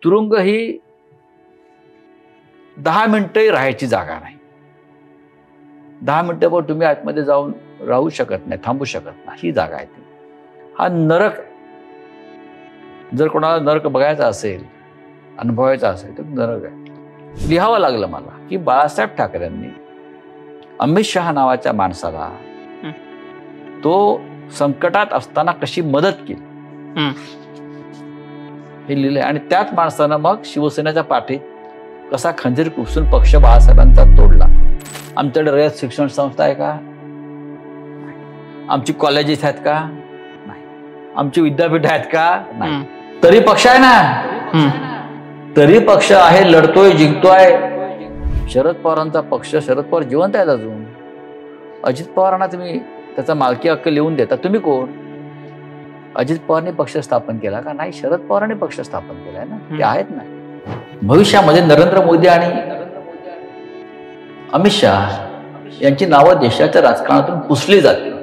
तुरुंग ही 10 मिनिटंही राहायची जागा नाही. 10 मिनिटं पण तुम्ही आतमध्ये जाऊन राहू शकत नाही, थांबू शकत नाही, ही जागा आहे ती. हा नरक, जर कोणाला नरक बघायचा असेल, अनुभवायचा असेल तर नरक आहे. लिहावं लागलं मला की बाळासाहेब ठाकरेंनी अमित शहा नावाच्या माणसाला तो संकटात असताना कशी मदत केली हे लिहिलंय. आणि त्याच माणसानं मग शिवसेनेच्या पाठीत कसा खंजीर खुपसून पक्ष बाळासाहेबांचा तोडला. आमच्याकडे रयत शिक्षण संस्था आहे का? आमची कॉलेजेस आहेत का? नाही. आमची विद्यापीठ आहेत का? नाही. तरी पक्ष आहे ना, तरी पक्ष आहे, लढतोय, जिंकतोय. शरद पवारांचा पक्ष, शरद पवार जिवंत आहेत अजून. अजित पवारांना तुम्ही त्याचा मालकी हक्क लिहून देता. तुम्ही कोण? अजित पवारांनी पक्ष स्थापन केला का? नाही, शरद पवारांनी पक्ष स्थापन केलाय ना, ते आहेत ना. भविष्यामध्ये नरेंद्र मोदी आणि अमित शहा यांची नावं देशाच्या राजकारणातून पुसली जातील.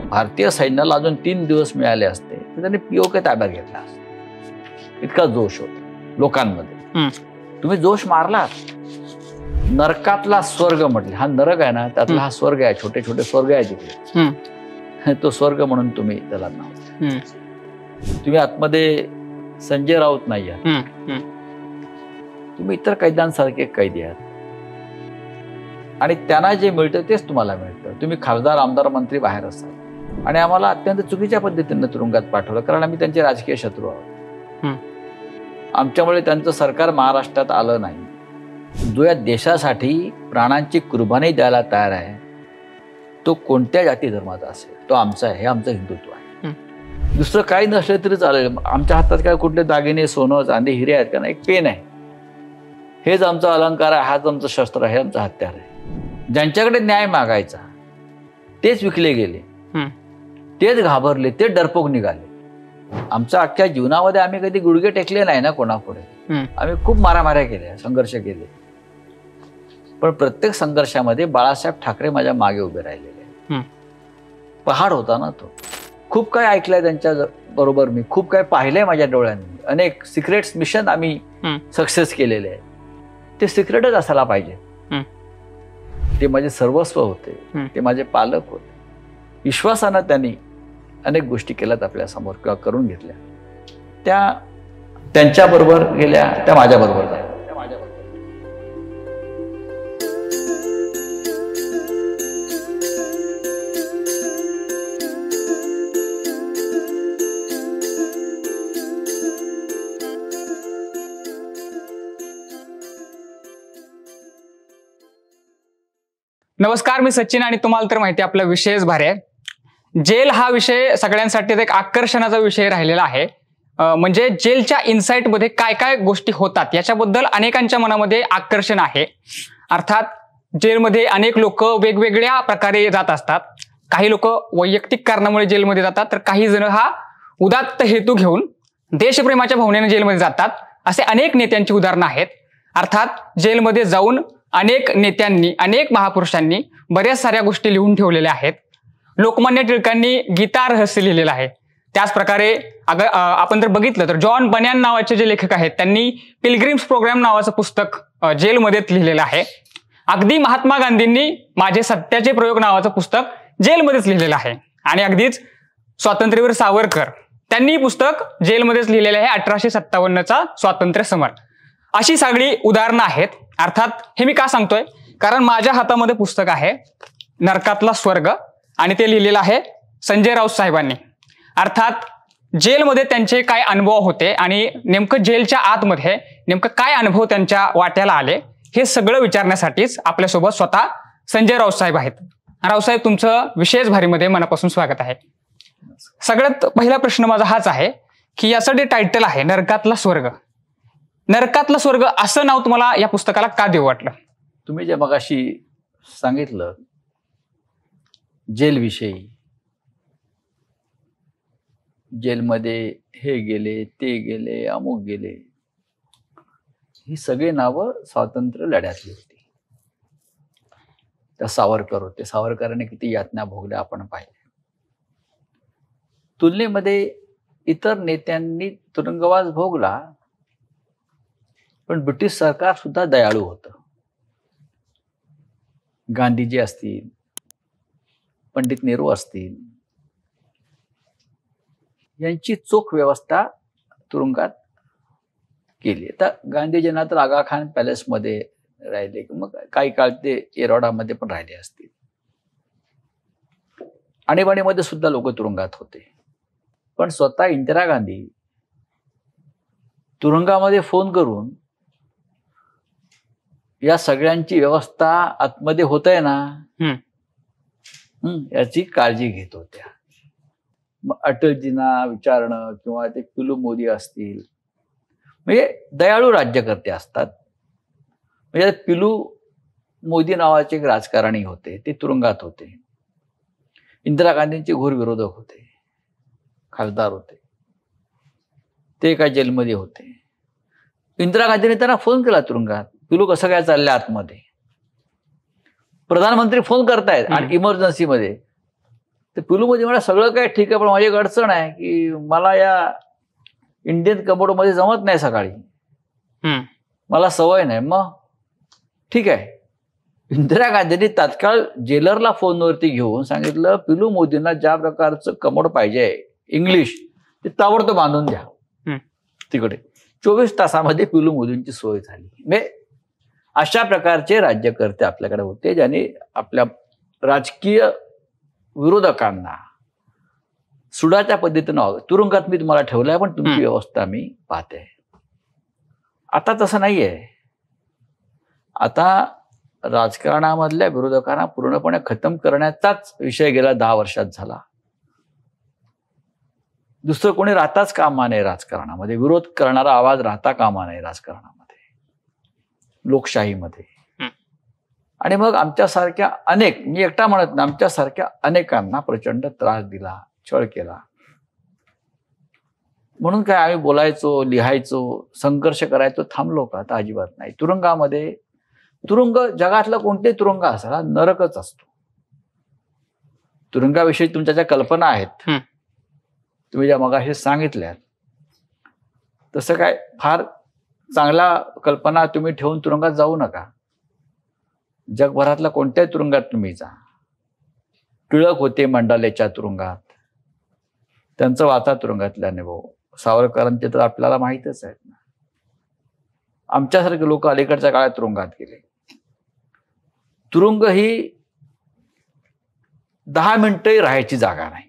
भारतीय सैन्याला अजून 3 दिवस मिळाले असते तर त्यांनी पीओके ताब्यात घेतला असता. इतका जोश होता लोकांमध्ये. तुम्ही जोश मारलात. नरकातला स्वर्ग म्हटले. हा नरक आहे ना, त्यातला हा स्वर्ग आहे. छोटे छोटे स्वर्ग आहे तिकडे. तो स्वर्ग म्हणून तुम्ही त्याला नाव. तुम्ही आतमध्ये संजय राऊत नाही आहात. तुम्ही इतर कैद्यांसारखे कैदी आहात आणि त्यांना जे मिळतं तेच तुम्हाला मिळतं. तुम्ही खासदार, आमदार, मंत्री बाहेर असतात आणि आम्हाला अत्यंत चुकीच्या पद्धतीने तुरुंगात पाठवलं, कारण आम्ही त्यांचे राजकीय शत्रू आहोत. आमच्यामुळे त्यांचं सरकार महाराष्ट्रात आलं नाही. जो या देशासाठी प्राणांची कुर्बानी द्यायला तयार आहे तो कोणत्या जाती धर्माचा असेल, तो आमचा आहे. हे आमचं हिंदुत्व आहे. दुसरं काही नसलं तरी चालेल. आमच्या हातात काय कुठले दागिने, सोनं, चांदी, हिरे आहेत का? नाही, एक पेन आहे. हेच आमचा अलंकार आहे, हाच आमचं शस्त्र आहे, आमचं हत्यार आहे. ज्यांच्याकडे न्याय मागायचा तेच विकले गेले, तेच घाबरले, ते डरपोक निघाले. आमच्या अख्ख्या जीवनामध्ये आम्ही कधी गुडघे टेकले नाही ना कोणापुढे. आम्ही खूप मारामाऱ्या केल्या, संघर्ष केले, पण प्रत्येक संघर्षामध्ये बाळासाहेब ठाकरे माझ्या मागे उभे राहिलेले. पहाड होता ना तो. खूप काय ऐकलंय त्यांच्या बरोबर मी, खूप काय पाहिलंय माझ्या डोळ्यांनी. अनेक सिक्रेट्स मिशन आम्ही सक्सेस केलेले आहे. ते सिक्रेटच असायला पाहिजे. ते माझे सर्वस्व होते, ते माझे पालक होते. विश्वासानं त्यांनी अनेक गोष्टी केल्यात आपल्या समोर किंवा करून घेतल्या. त्या त्यांच्याबरोबर गेल्या, त्या माझ्याबरोबर गेल्या. नमस्कार, मी सचिन आणि तुम्हाला तर माहिती आपला विषयच भारी आहे. जेल हा विषय सगळ्यांसाठी एक आकर्षणाचा विषय राहिलेला आहे. म्हणजे जेलच्या इनसाइटमध्ये काय काय गोष्टी होतात याच्याबद्दल अनेकांच्या मनामध्ये आकर्षण आहे. अर्थात जेलमध्ये अनेक लोक वेगवेगळ्या प्रकारे जात असतात. काही लोक वैयक्तिक कारणामुळे जेलमध्ये जातात, तर काही जण हा उदात्त हेतू घेऊन देशप्रेमाच्या भावनेने जेलमध्ये जातात. असे अनेक नेत्यांची उदाहरणं आहेत. अर्थात जेलमध्ये जाऊन अनेक नेत्यांनी, अनेक महापुरुषांनी बऱ्याच साऱ्या गोष्टी लिहून ठेवलेल्या आहेत. लोकमान्य टिळकांनी गीता रहस्य लिहिलेलं आहे. त्याच प्रकारे आपण जर बघितलं तर जॉन बन्यान नावाचे जे लेखक आहेत त्यांनी पिलग्रिम्स प्रोग्राम नावाचं पुस्तक जेलमध्ये लिहिलेलं आहे. अगदी महात्मा गांधींनी माझे सत्याचे प्रयोग नावाचं पुस्तक जेलमध्येच लिहिलेलं आहे. आणि अगदीच स्वातंत्र्यवीर सावरकर त्यांनी पुस्तक जेलमध्येच लिहिलेलं आहे, 1857चा स्वातंत्र्य समर. अशी सगळी उदाहरणं आहेत. अर्थात हे मी का सांगतोय, कारण माझ्या हातामध्ये पुस्तक आहे नरकातला स्वर्ग आणि ते लिहिलेलं आहे संजय राऊत साहेबांनी. अर्थात जेलमध्ये त्यांचे काय अनुभव होते आणि नेमकं जेलच्या आतमध्ये नेमकं काय अनुभव त्यांच्या वाट्याला आले हे सगळं विचारण्यासाठीच आपल्यासोबत स्वतः संजय राऊत साहेब आहेत. राऊत साहेब, तुमचं विशेष भारीमध्ये मनापासून स्वागत आहे. सगळ्यात पहिला प्रश्न माझा हाच आहे की याचं जे टायटल आहे नरकातला स्वर्ग, नरकातला स्वर्ग असं नाव तुम्हाला या पुस्तकाला का देऊ वाटलं? तुम्ही जे मगाशी सांगितलं जेलविषयी, जेलमध्ये हे गेले, ते गेले, अमुक गेले, ही सगळी नावं स्वातंत्र्य लढ्यातली होती. त्या सावरकर होते. सावरकरांनी किती यातना भोगल्या आपण पाहिल्या. तुलनेमध्ये इतर नेत्यांनी तुरुंगवास भोगला पण ब्रिटिश सरकार सुद्धा दयाळू होतं. गांधीजी असतील, पंडित नेहरू असतील, यांची चोख व्यवस्था तुरुंगात केली. आता गांधीजींना तर आगा खान पॅलेसमध्ये राहिले, मग काही काळ ते एरोडामध्ये पण राहिले असतील. आणीबाणीमध्ये सुद्धा लोक तुरुंगात होते. पण स्वतः इंदिरा गांधी तुरुंगामध्ये फोन करून या सगळ्यांची व्यवस्था आतमध्ये होत आहे ना याची काळजी घेत होत्या. मग अटलजींना विचारणं किंवा ते पिलू मोदी असतील, म्हणजे दयाळू राज्यकर्ते असतात. म्हणजे पिलू मोदी नावाचे एक राजकारणी होते, ते तुरुंगात होते. इंदिरा गांधींचे घोर विरोधक होते, खासदार होते, ते एका जेलमध्ये होते. इंदिरा गांधींनी त्यांना फोन केला तुरुंगात, पिलू कसं काय चाललंय आतमध्ये. प्रधानमंत्री फोन करतायत आणि इमर्जन्सीमध्ये. तर पिलू मोदी म्हणा सगळं काय ठीक आहे, पण माझी एक अडचण आहे की मला या इंडियन कमोडमध्ये जमत नाही सकाळी, मला सवय नाही. मग ठीक आहे. इंदिरा गांधींनी तात्काळ जेलरला फोनवरती घेऊन सांगितलं पिलू मोदींना ज्या प्रकारचं कमोड पाहिजे इंग्लिश ते ताबडतोब बांधून द्या तिकडे. 24 तासामध्ये पिलू मोदींची सोय झाली. म्हणजे अशा प्रकारचे राज्यकर्ते आपल्याकडे होते, ज्यांनी आपल्या राजकीय विरोधकांना सुडाच्या पद्धतीनं तुरुंगात मी तुम्हाला ठेवलंय, पण तुमची व्यवस्था मी पाहते. आता तसं नाहीये. आता राजकारणामधल्या विरोधकांना पूर्णपणे खतम करण्याचाच विषय गेल्या 10 वर्षात झाला. दुसरं कोणी राहताच कामा नये राजकारणामध्ये. विरोध करणारा आवाज राहता कामा नये राजकारणामध्ये, लोकशाहीमध्ये. आणि मग आमच्यासारख्या अनेक, मी एकटा म्हणत नाही, आमच्यासारख्या अनेकांना प्रचंड त्रास दिला, छळ केला. म्हणून काय आम्ही बोलायचो, लिहायचो, संघर्ष करायचो, थांबलो का? आता अजिबात नाही. तुरुंगामध्ये, तुरुंग जगातला कोणते तुरुंग असेल हा नरकच असतो. तुरुंगाविषयी तुमच्या ज्या कल्पना आहेत, तुम्ही ज्या मगाशी सांगितल्या, तसं काय फार चांगला कल्पना तुम्ही ठेवून तुरुंगात जाऊ नका. जगभरातल्या कोणत्याही तुरुंगात तुम्ही जा. टिळक होते मंडालेच्या तुरुंगात, त्यांचं वाचा तुरुंगातल्या अनुभव. सावरकरांचे तर आपल्याला माहितच आहेत ना. आमच्यासारखे लोक अलीकडच्या काळात तुरुंगात गेले. तुरुंग ही 10 मिनिटंही राहायची जागा नाही.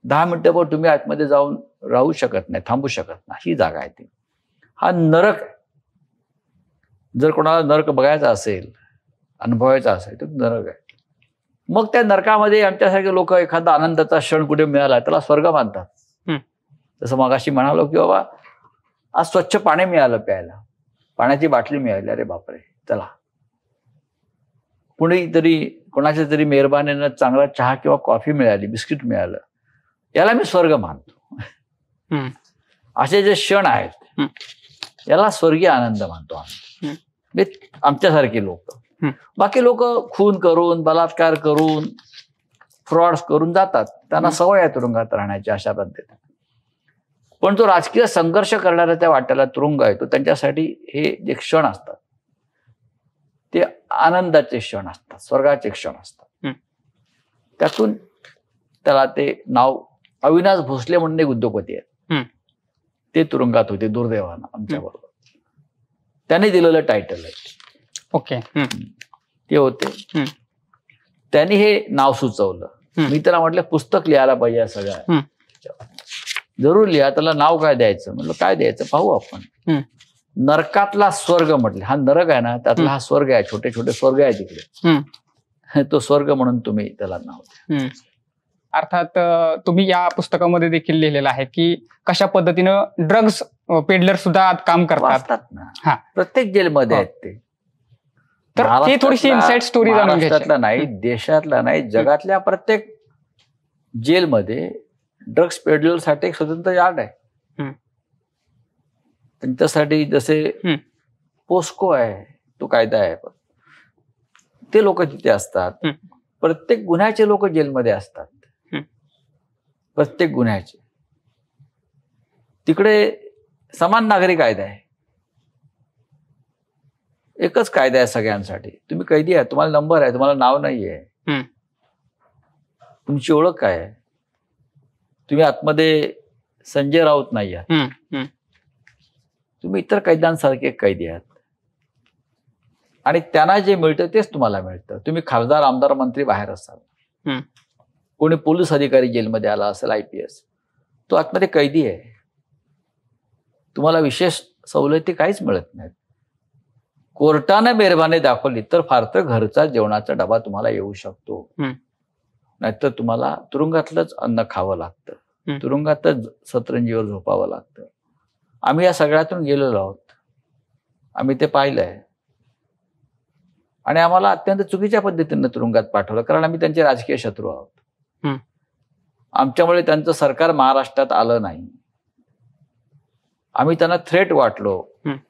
10 मिनिटं पण तुम्ही आतमध्ये जाऊन राहू शकत नाही, थांबू शकत नाही, ही जागा आहे ती. हा नरक आहे. जर कोणाला नरक बघायचा असेल, अनुभवायचा असेल तर नरक आहे. मग त्या नरकामध्ये आमच्यासारखे लोक एखादा आनंदाचा क्षण कुठे मिळाला त्याला स्वर्ग मानतात. जसं मगाशी म्हणालो की बाबा आज स्वच्छ पाणी मिळालं प्यायला, पाण्याची बाटली मिळाली, अरे बापरे चला. कोणाच्या तरी मेहरबानीनं चांगला चहा किंवा कॉफी मिळाली, बिस्किट मिळालं, याला मी स्वर्ग मानतो. असे जे क्षण आहेत याला स्वर्गीय आनंद मानतो आम्ही, आमच्यासारखे लोक. बाकी लोक खून करून, बलात्कार करून, फ्रॉड्स करून जातात, त्यांना सवय आहे तुरुंगात राहण्याची अशा पद्धतीने. पण जो राजकीय संघर्ष करणाऱ्या त्या वाट्याला तुरुंग आहे, तो त्यांच्यासाठी हे जे क्षण असतात ते आनंदाचे क्षण असतात, स्वर्गाचे क्षण असतात. त्यातून त्याला ते नाव अविनाश भोसले म्हणून एक उद्योगपती आहेत, ते तुरुंगात होते दुर्दैवानं आमच्या बरोबर. त्यांनी दिलेलं टायटल आहे. ओके. ते होते. त्यांनी हे नाव सुचवलं. मी त्याला म्हटलं पुस्तक लिहायला पाहिजे या सगळ्या. जरूर लिहा. त्याला नाव काय द्यायचं? म्हटलं काय द्यायचं पाहू आपण. नरकातला स्वर्ग म्हटलं. हा नरक आहे ना, त्यातला हा स्वर्ग आहे, छोटे छोटे स्वर्ग आहे तिकडे, तो स्वर्ग म्हणून तुम्ही त्याला नाव द्या. अर्थात तुम्ही या पुस्तकामध्ये देखील लिहिलेलं आहे की कशा पद्धतीनं ड्रग्ज पेडलर सुद्धा काम करतात ना. प्रत्येक जेलमध्ये आहेत ते. तर ती थोडीशी इनसाइड स्टोरी जाणून घ्यायची. नाही, देशातला नाही, जगातल्या प्रत्येक जेलमध्ये ड्रग्ज पेडलरसाठी एक स्वतंत्र यार्ड आहे. त्यांच्यासाठी जसे पोस्को आहे, तो कायदा आहे, ते लोक तिथे असतात. प्रत्येक गुन्ह्याचे लोक जेलमध्ये असतात, प्रत्येक गुन्ह्याचे. तिकडे समान नागरी कायदा आहे. एकच कायदा आहे सगळ्यांसाठी. तुम्ही कैदी आहे, तुम्हाला नंबर आहे, तुम्हाला नाव नाही आहे. तुमची ओळख काय आहे? तुम्ही आतमध्ये संजय राऊत नाही आहात, तुम्ही इतर कैद्यांसारखे कैदी आहात. आणि त्यांना जे मिळतं तेच तुम्हाला मिळतं. तुम्ही खासदार, आमदार, मंत्री बाहेर असाल, कोणी पोलीस अधिकारी जेलमध्ये आला असेल, IPS, तो आतमध्ये कैदी आहे. तुम्हाला विशेष सवलती काहीच मिळत नाहीत. कोर्टाने मेहरबानी दाखवली तर फार तर घरचा जेवणाचा डबा तुम्हाला येऊ शकतो, नाहीतर तुम्हाला तुरुंगातलंच अन्न खावं लागतं, तुरुंगातच सतरंजीवर झोपावं लागतं. आम्ही या सगळ्यातून गेलेलो आहोत, आम्ही ते पाहिलंय. आणि आम्हाला अत्यंत चुकीच्या पद्धतीनं तुरुंगात पाठवलं, कारण आम्ही त्यांचे राजकीय शत्रू आहोत. आमच्यामुळे त्यांचं सरकार महाराष्ट्रात आलं नाही. आम्ही त्यांना थ्रेट वाटलो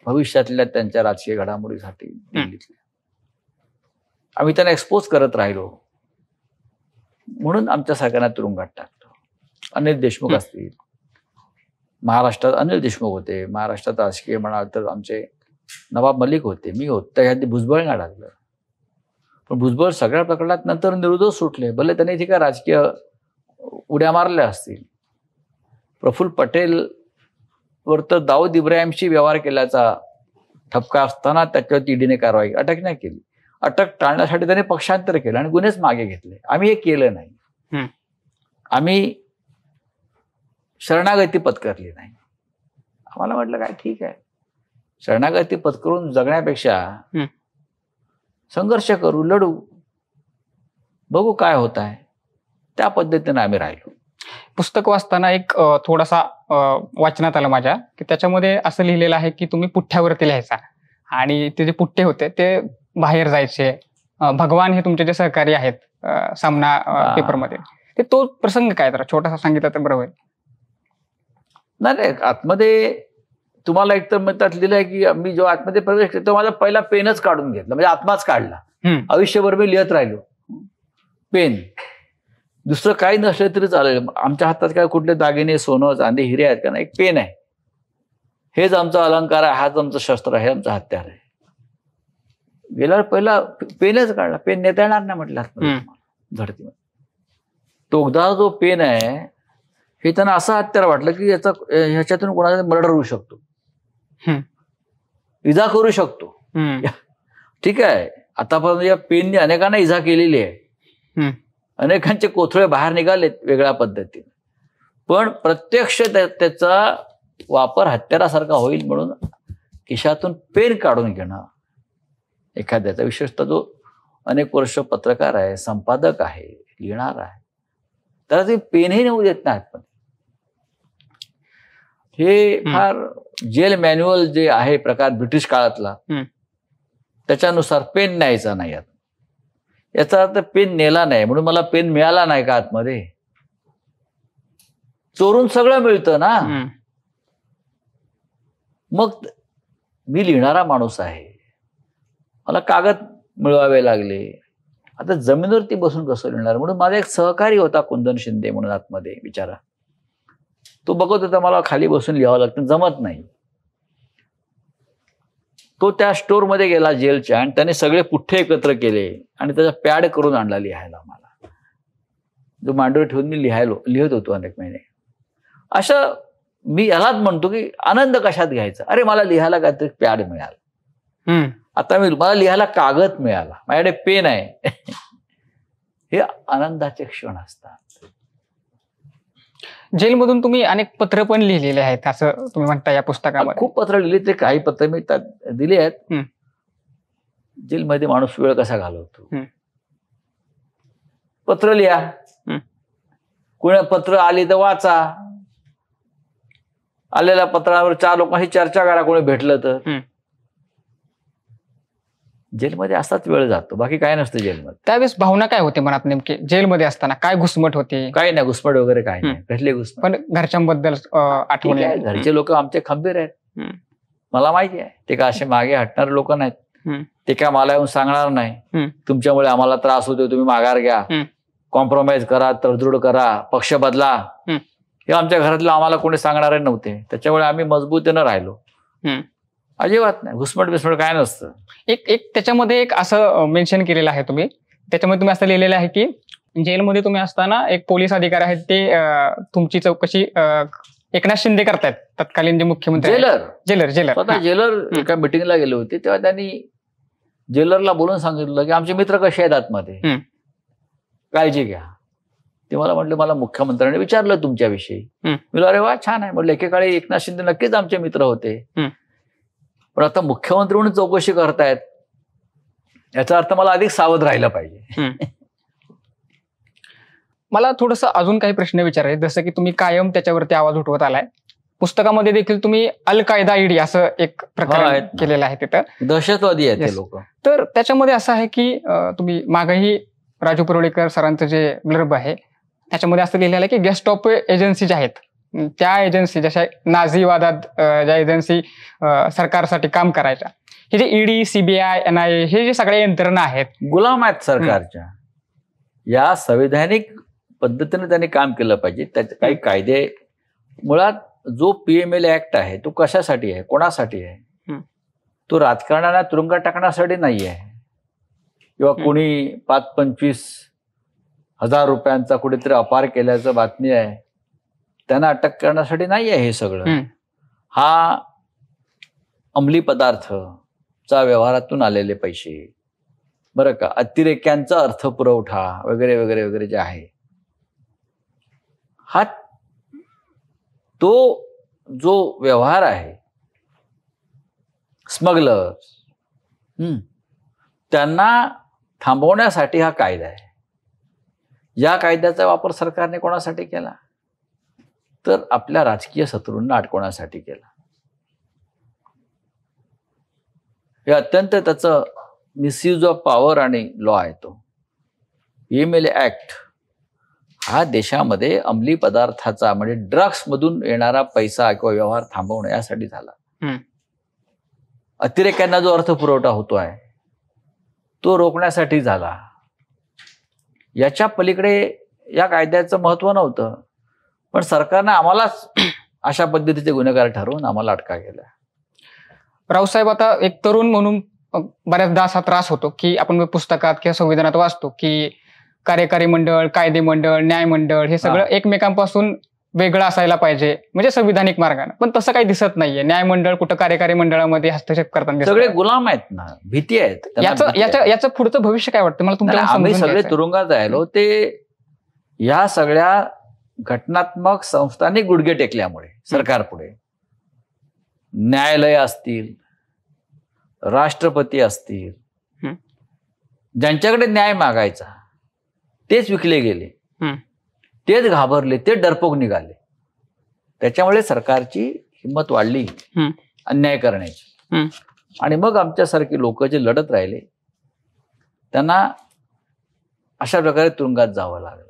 भविष्यातल्या त्यांच्या राजकीय घडामोडीसाठी दिल्लीतल्या. आम्ही त्यांना एक्सपोज करत राहिलो, म्हणून आमच्या सरकारने तुरुंगात टाकलं. अनिल देशमुख असतील, महाराष्ट्रात अनिल देशमुख होते, महाराष्ट्रात राजकीय म्हणाल तर आमचे नवाब मलिक होते, मी होते. त्याच्यात भुजबळ नाही लागलं, पण भुजबळ सगळ्या प्रकरणात नंतर निर्दोष सुटले. भले त्यांनी इथे काय राजकीय उड्या मारल्या असतील. प्रफुल्ल पटेल वर तर दाऊद इब्राहिमशी व्यवहार केल्याचा ठपका असताना त्याच्यावर ईडीने कारवाई, अटक नाही केली. अटक टाळण्यासाठी त्याने पक्षांतर केलं आणि गुन्हेच मागे घेतले. आम्ही हे केलं नाही. आम्ही शरणागती पत्करली नाही. आम्हाला म्हटलं काय ठीक आहे, शरणागती पत्करून जगण्यापेक्षा संघर्ष करू, लढू, बघू काय होत आहे. त्या पद्धतीने आम्ही राहिलो. पुस्तक वाचताना एक थोडासा वाचनात आलं माझ्या, की त्याच्यामध्ये असं लिहिलेलं आहे की तुम्ही पुठ्ठ्यावरती लिहायचा आणि ते जे पुठ्ठे होते ते बाहेर जायचे. भगवान हे तुमचे जे सहकारी आहेत सामना पेपरमध्ये, ते तो प्रसंग काय जरा छोटासा सांगितलं तर बरं होईल. नाही, आतमध्ये तुम्हाला एकतर त्यात लिहिलंय की मी जेव्हा आतमध्ये प्रवेश केला तेव्हा माझा पहिला पेनच काढून घेतला, म्हणजे आत्माच काढला. आयुष्यभर मी लिहत राहिलो. पेन, दुसरं काही नसलं तरी चालेल. आमच्या हातात काय कुठले दागिने, सोनं, चांदी, हिरे आहेत का नाही, एक पेन आहे. हेच आमचा अलंकार आहे, हाच आमचं शस्त्र आहे, आमचं हत्यार आहे. गेल्यावर पहिला पेनच काढला. पेन नेता येणार नाही म्हटलं धरतीमध्ये. तोगदा जो पेन आहे हे त्यांना असं हत्यार वाटलं की ह्याच्यातून कोणाचा मर्डर होऊ शकतो, इजा करू शकतो. ठीक आहे, आतापर्यंत या पेनने अनेकांना इजा केलेली आहे, अनेकांचे कोथळे बाहेर निघालेत वेगळ्या पद्धतीने, पण प्रत्यक्ष त्याचा वापर हत्यारासारखा होईल म्हणून खिशातून पेन काढून घेणं एखाद्याचा, विशेषतः जो अनेक वर्ष पत्रकार आहे, संपादक आहे, लिहिणार आहे, त्याला ते पेनही नेऊ देत नाहीत. पण हे फार जेल मॅन्युअल जे आहे प्रकार ब्रिटिश काळातला, त्याच्यानुसार पेन न्यायचा नाही. याचा अर्थ पेन नेला नाही म्हणून मला पेन मिळाला नाही का आतमध्ये. चोरून सगळं मिळतं ना. मग मी लिहिणारा माणूस आहे, मला कागद मिळवावे लागले. आता जमिनीवरती बसून कसं लिहिणार. म्हणून माझा एक सहकारी होता कुंदन शिंदे म्हणून आतमध्ये, बिचारा, तो बघत होता मला खाली बसून लिहावं लागतं, जमत नाही. तो त्या स्टोअरमध्ये गेला जेलच्या आणि त्याने सगळे पुठ्ठे एकत्र केले आणि त्याचा पॅड करून आणला लिहायला मला, जो मांडीवर ठेवून मी लिहत होतो अनेक महिने. असं मी यालाच म्हणतो की आनंद कशात घ्यायचा. अरे मला लिहायला काहीतरी पॅड मिळाला, आता मला लिहायला कागद मिळाला, माझ्याकडे पेन आहे. हे आनंदाचे क्षण असतात. जेलमधून तुम्ही अनेक पत्र पण लिहिलेले आहेत असं तुम्ही म्हणता या पुस्तकामध्ये. खूप पत्र लिहिले, ते काही पत्र मी दिले आहेत. जेलमध्ये माणूस वेळ कसा घालवतो. पत्र लिहा, कोणी पत्र आली तर वाचा, आलेल्या पत्रावर 4 लोकांशी चर्चा करा, कोणी भेटलं तर. जेलमध्ये असाच वेळ जातो, बाकी काय नसतं जेलमध्ये. त्यावेळेस भावना काय होते मनात नेमके जेलमध्ये असताना? काय घुसमट होते? काही नाही, घुसमट वगैरे काही नाही. कसली घुसमट? पण घरच्यांबद्दल आठवण आहे. घरचे लोक आमचे खंबीर आहेत, मला माहिती आहे. ते का असे मागे हटणारे लोक नाहीत. ते काय मला येऊन सांगणार नाही तुमच्यामुळे आम्हाला त्रास होतो, तुम्ही माघार घ्या, कॉम्प्रोमाइज करा, तडजोड करा, पक्ष बदला. हे आमच्या घरातलं आम्हाला कोणी सांगणारे नव्हते. त्याच्यामुळे आम्ही मजबूतीनं राहिलो. अजिबात नाही. घुसमट बिस्मट काय नसतं. एक त्याच्यामध्ये एक असं मेन्शन केलेलं आहे तुम्ही, त्याच्यामध्ये तुम्ही असं लिहिलेलं आहे की जेलमध्ये तुम्ही असताना एक पोलीस अधिकारी आहेत ते तुमची चौकशी एकनाथ शिंदे करतायत, तत्कालीन जे मुख्यमंत्री. जेलर स्वतः जेलर एका मिटिंगला गेले होते, तेव्हा त्यांनी जेलरला बोलून सांगितलं की आमचे मित्र कसे आहेत आतमध्ये, काळजी घ्या. ते मला म्हटलं मला मुख्यमंत्र्यांनी विचारलं तुमच्याविषयी. मी अरे वा छान आहे म्हटलं, एकेकाळी एकनाथ शिंदे नक्कीच आमचे मित्र होते, पण आता मुख्यमंत्री म्हणून चौकशी करतायत याचा अर्थ मला अधिक सावध राहिलं पाहिजे. मला थोडंसं अजून काही प्रश्न विचारायचे, जसं की तुम्ही कायम त्याच्यावरती आवाज उठवत आलाय. पुस्तकामध्ये देखील तुम्ही अल कायदा ईडी असं एक प्रकरण केलेलं आहे, तिथं दहशतवादी आहेत ते लोक. तर त्याच्यामध्ये असं आहे की तुम्ही मागेही राजू परुळेकर सरांचं जे ब्लर्ब आहे त्याच्यामध्ये असं लिहिलेलं आहे की गेस्ट ऑफ एजन्सी ज्या आहेत, त्या एजन्सी जशा नाझीवादात ज्या एजन्सी सरकारसाठी काम करायच्या, हे जे ईडी, सीबीआय, NIA हे जे सगळ्या यंत्रणा आहेत, गुलाम आहेत सरकारच्या. या संवैधानिक पद्धतीने त्यांनी काम केलं पाहिजे. त्याचे काही कायदे, मुळात जो PMLA ऍक्ट आहे तो कशासाठी आहे, कोणासाठी आहे? तो राजकारणाला तुरुंगात टाकण्यासाठी नाही आहे, किंवा कोणी 5-25 हजार रुपयांचा कुठेतरी अपार केल्याचं बातमी आहे त्यांना अटक करण्यासाठी नाही आहे. हे सगळं हा अंमली पदार्थचा व्यवहारातून आलेले पैसे, बरं का, अतिरेक्यांचा अर्थ पुरवठा वगैरे वगैरे वगैरे जे आहे, हा तो जो व्यवहार आहे, स्मगलर्स, त्यांना थांबवण्यासाठी हा कायदा आहे. या कायद्याचा वापर सरकारने कोणासाठी केला? तर आपल्या राजकीय शत्रूंना अडकवण्यासाठी केला. हे अत्यंत त्याचं मिसयूज ऑफ पॉवर आणि लॉ आहे तो. PMLA ऍक्ट हा देशामध्ये अंमली पदार्थाचा म्हणजे ड्रग्स मधून येणारा पैसा किंवा व्यवहार थांबवणे यासाठी झाला. अतिरेक्यांना जो अर्थ पुरवठा होतो आहे तो रोखण्यासाठी झाला. याच्या पलीकडे या कायद्याचं महत्व नव्हतं, पण सरकारने आम्हालाच अशा पद्धतीचे गुन्हेगार ठरवून आम्हाला अटका केला. रावसाहेब, आता एक तरुण म्हणून बऱ्याचदा असा त्रास होतो की आपण पुस्तकात किंवा संविधानात वाचतो की कार्यकारी मंडळ, कायदे मंडळ, न्याय मंडळ हे सगळं एकमेकांपासून वेगळं असायला पाहिजे, म्हणजे संविधानिक मार्गाने. पण तसं काही दिसत नाहीये. न्याय मंडळ कुठं कार्यकारी मंडळामध्ये हस्तक्षेप करताना सगळे गुलाम आहेत ना, भीती आहेत. याचं पुढचं भविष्य काय वाटतं मला तुमच्या? आम्ही सगळे तुरुंगात राहिलो ते या सगळ्या घटनात्मक संस्थांनी गुडघे टेकल्यामुळे सरकारपुढे. न्यायालय असतील, राष्ट्रपती असतील, ज्यांच्याकडे न्याय मागायचा तेच विकले गेले, तेच घाबरले, ते डरपोक निघाले. त्याच्यामुळे सरकारची हिंमत वाढली अन्याय करण्याची. आणि मग आमच्यासारखे लोक जे लढत राहिले त्यांना अशा प्रकारे तुरुंगात जावं लागलं.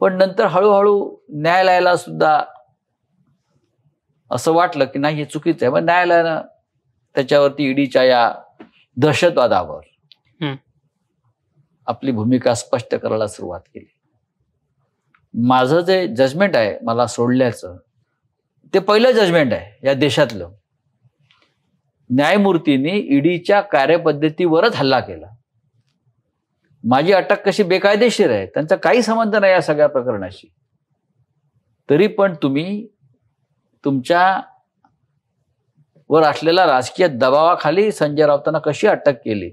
पण नंतर हळूहळू न्यायालयाला सुद्धा असं वाटलं की नाही हे चुकीचं आहे. मग न्यायालयानं त्याच्यावरती ईडीच्या या दहशतवादावर आपली भूमिका स्पष्ट करायला सुरुवात केली. माझं जे जजमेंट आहे मला सोडल्याचं, ते पहिलं जजमेंट आहे या देशातलं. न्यायमूर्तींनी ईडीच्या कार्यपद्धतीवरच हल्ला केला. माझी अटक कशी बेकायदेशीर आहे, त्यांचा काही संबंध नाही या सगळ्या प्रकरणाशी. तरी पण तुम्ही तुमच्या वर असलेल्या राजकीय दबावाखाली संजय राऊतांना कशी अटक केली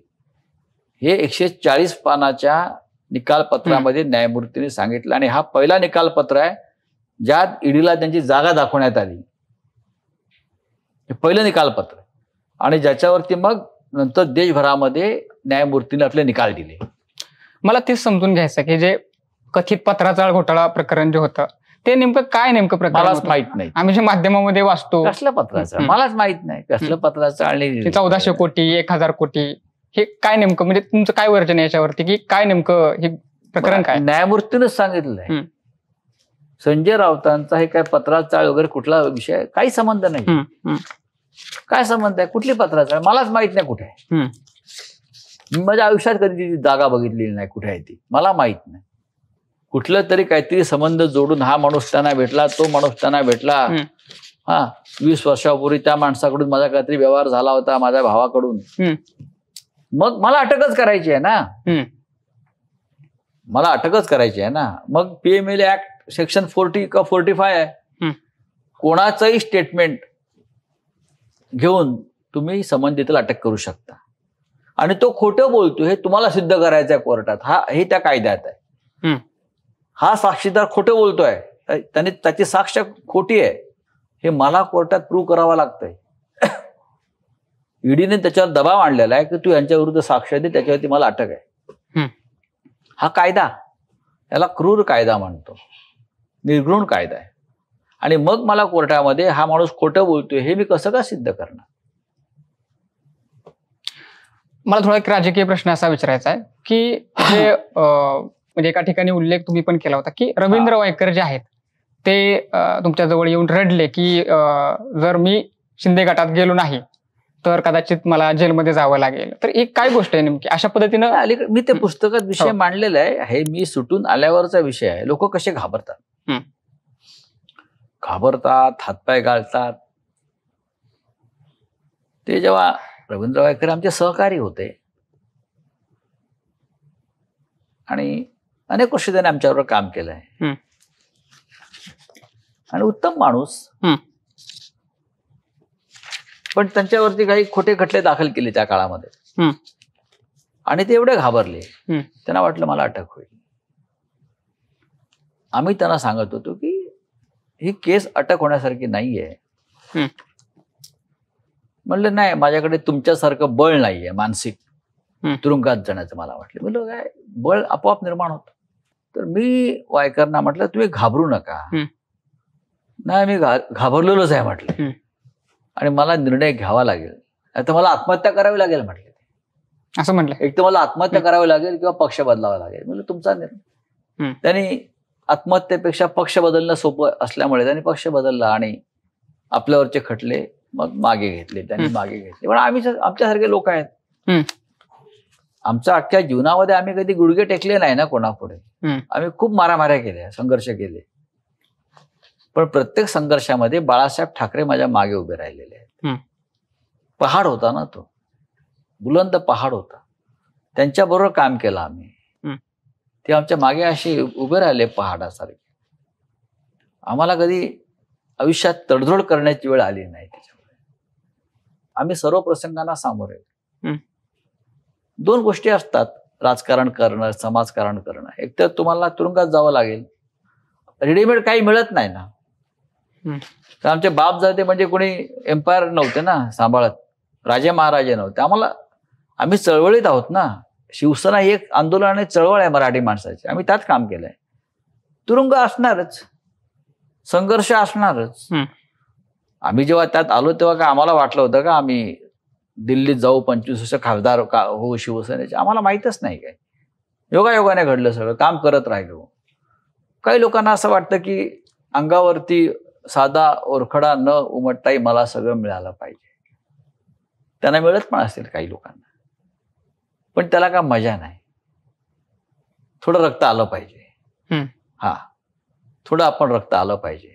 हे 140 पानाच्या निकालपत्रामध्ये न्यायमूर्तींनी सांगितलं. आणि हा पहिला निकालपत्र आहे ज्यात ईडीला त्यांची जागा दाखवण्यात आली. हे पहिलं निकालपत्र आणि ज्याच्यावरती मग नंतर देशभरामध्ये न्यायमूर्तींनी आपले निकाल दिले. मला तेच समजून घ्यायचं की जे कथित पत्राचाळ घोटाळा प्रकरण जे होतं ते नेमकं काय प्रकरण मलाच माहित नाही. आम्ही जे माध्यमामध्ये वाचतो कसलं पत्राचं मलाच माहित नाही. कसलं पत्राचं आणि 1400 कोटी 1000 कोटी हे काय नेमकं, म्हणजे तुमचं काय वर्जन आहे याच्यावरती की काय नेमकं हे प्रकरण काय? न्यायमूर्तीनंच सांगितलं आहे संजय राऊतांचा हे काय पत्राचाळ वगैरे कुठला विषय काही संबंध नाही. काय संबंध आहे? कुठली पत्राचाळ मलाच माहित नाही कुठे आहे. मी माझ्या आयुष्यात कधी ती जागा बघितलेली नाही कुठे आहे ती, मला माहित नाही. कुठलं तरी काहीतरी संबंध जोडून हा माणूस त्यांना भेटला, तो माणूस त्यांना भेटला, हा 20 वर्षापूर्वी त्या माणसाकडून माझा काहीतरी व्यवहार झाला होता, माझ्या भावाकडून, मग मला अटकच करायची आहे ना, मला अटकच करायची आहे ना. मग PMLA ऍक्ट सेक्शन 40 का 45 आहे. कोणाचंही स्टेटमेंट घेऊन तुम्ही संबंधिताला अटक करू शकता. आणि तो खोटं बोलतो हे तुम्हाला सिद्ध करायचं आहे कोर्टात, हे त्या कायद्यात आहे. हा साक्षीदार खोटं बोलतोय, त्याने त्याची साक्ष खोटी आहे, हे मला कोर्टात प्रूव्ह करावं लागतंय. ईडीने त्याच्यावर दबाव आणलेला आहे की तू यांच्या विरुद्ध साक्ष दे, त्याच्यावरती मला अटक आहे. हा कायदा, याला क्रूर कायदा म्हणतो, निर्घृण कायदा आहे. आणि मग मला कोर्टामध्ये हा माणूस खोटं बोलतोय हे मी कसं का सिद्ध करणार. मला थोडा एक राजकीय प्रश्न असा विचारायचा आहे की जे म्हणजे एका ठिकाणी उल्लेख तुम्ही पण केला होता की रवींद्र वायकर जे आहेत ते तुमच्या जवळ येऊन रडले की जर मी शिंदे गटात गेलो नाही तर कदाचित मला जेलमध्ये जावं लागेल. तर एक काय गोष्ट आहे नेमकी अशा पद्धतीनं? अलीकडे मी ते पुस्तकात विषय मांडलेला आहे, हे मी सुटून आल्यावरचा विषय आहे. लोक कसे घाबरतात, हातपाय गाळतात. ते जेव्हा रवींद्र वायकर आमचे सहकारी होते आणि अनेक वर्ष त्याने आमच्याबरोबर काम केलंय आणि उत्तम माणूस, पण त्यांच्यावरती काही खोटे खटले दाखल केले त्या काळामध्ये आणि ते एवढे घाबरले, त्यांना वाटलं मला अटक होईल. आम्ही त्यांना सांगत होतो की ही केस अटक होण्यासारखी नाहीये. म्हणलं नाही, माझ्याकडे तुमच्यासारखं बळ नाहीये मानसिक तुरुंगात जाण्याचं. मला वाटलं, म्हणलं काय बळ आपोआप निर्माण होतं. तर मी वायकरना म्हटलं तुम्ही घाबरू नका. नाही, मी घाबरलेलोच आहे म्हटलं आणि मला निर्णय घ्यावा लागेल, आता मला आत्महत्या करावी लागेल म्हटले. असं म्हटलं, एक तर मला आत्महत्या करावी लागेल किंवा पक्ष बदलावा लागेल. म्हणजे तुमचा निर्णय. त्यांनी आत्महत्येपेक्षा पक्ष बदलणं सोपं असल्यामुळे त्यांनी पक्ष बदलला आणि आपल्यावरचे खटले मग मागे घेतले, त्यांनी मागे घेतले. पण आम्ही आमच्यासारखे लोक आहेत, आमच्या अख्ख्या जीवनामध्ये आम्ही कधी गुडघे टेकले नाही ना कोणापुढे. आम्ही खूप मारामाऱ्या केल्या, संघर्ष केले, पण प्रत्येक संघर्षामध्ये बाळासाहेब ठाकरे माझ्या मागे उभे राहिलेले आहेत. पहाड होता ना तो, बुलंद पहाड होता, त्यांच्याबरोबर काम केलं आम्ही. ते आमच्या मागे असे उभे राहिले पहाडासारखे. आम्हाला कधी आयुष्यात तडजोड करण्याची वेळ आली नाही. त्याच्यामुळे आम्ही सर्व प्रसंगांना सामोरे. 2 गोष्टी असतात राजकारण करणं, समाजकारण करणं. एक तर तुम्हाला तुरुंगात जावं लागेल, रेडीमेड काही मिळत नाही ना. तर आमचे बाप जाते म्हणजे कोणी एम्पायर नव्हते ना सांभाळत, राजे महाराजे नव्हते. आम्ही चळवळीत आहोत ना. शिवसेना ही एक आंदोलन आणि चळवळ आहे मराठी माणसाची, आम्ही त्यात काम केलंय. तुरुंग असणारच, संघर्ष असणारच. आम्ही जेव्हा त्यात आलो तेव्हा का आम्हाला वाटलं होतं का आम्ही दिल्लीत जाऊ, 25 वर्ष खासदार होऊ शिवसेनेचे? आम्हाला माहीतच नाही. काय योगायोगाने घडलं सगळं, काम करत राहिलो. काही लोकांना असं वाटतं की अंगावरती साधा ओरखडा न उमटताही मला सगळं मिळालं पाहिजे. त्यांना मिळत पण असेल काही लोकांना, पण त्याला का मजा नाही. थोडं रक्त आलं पाहिजे, थोडं आपण रक्त आलं पाहिजे,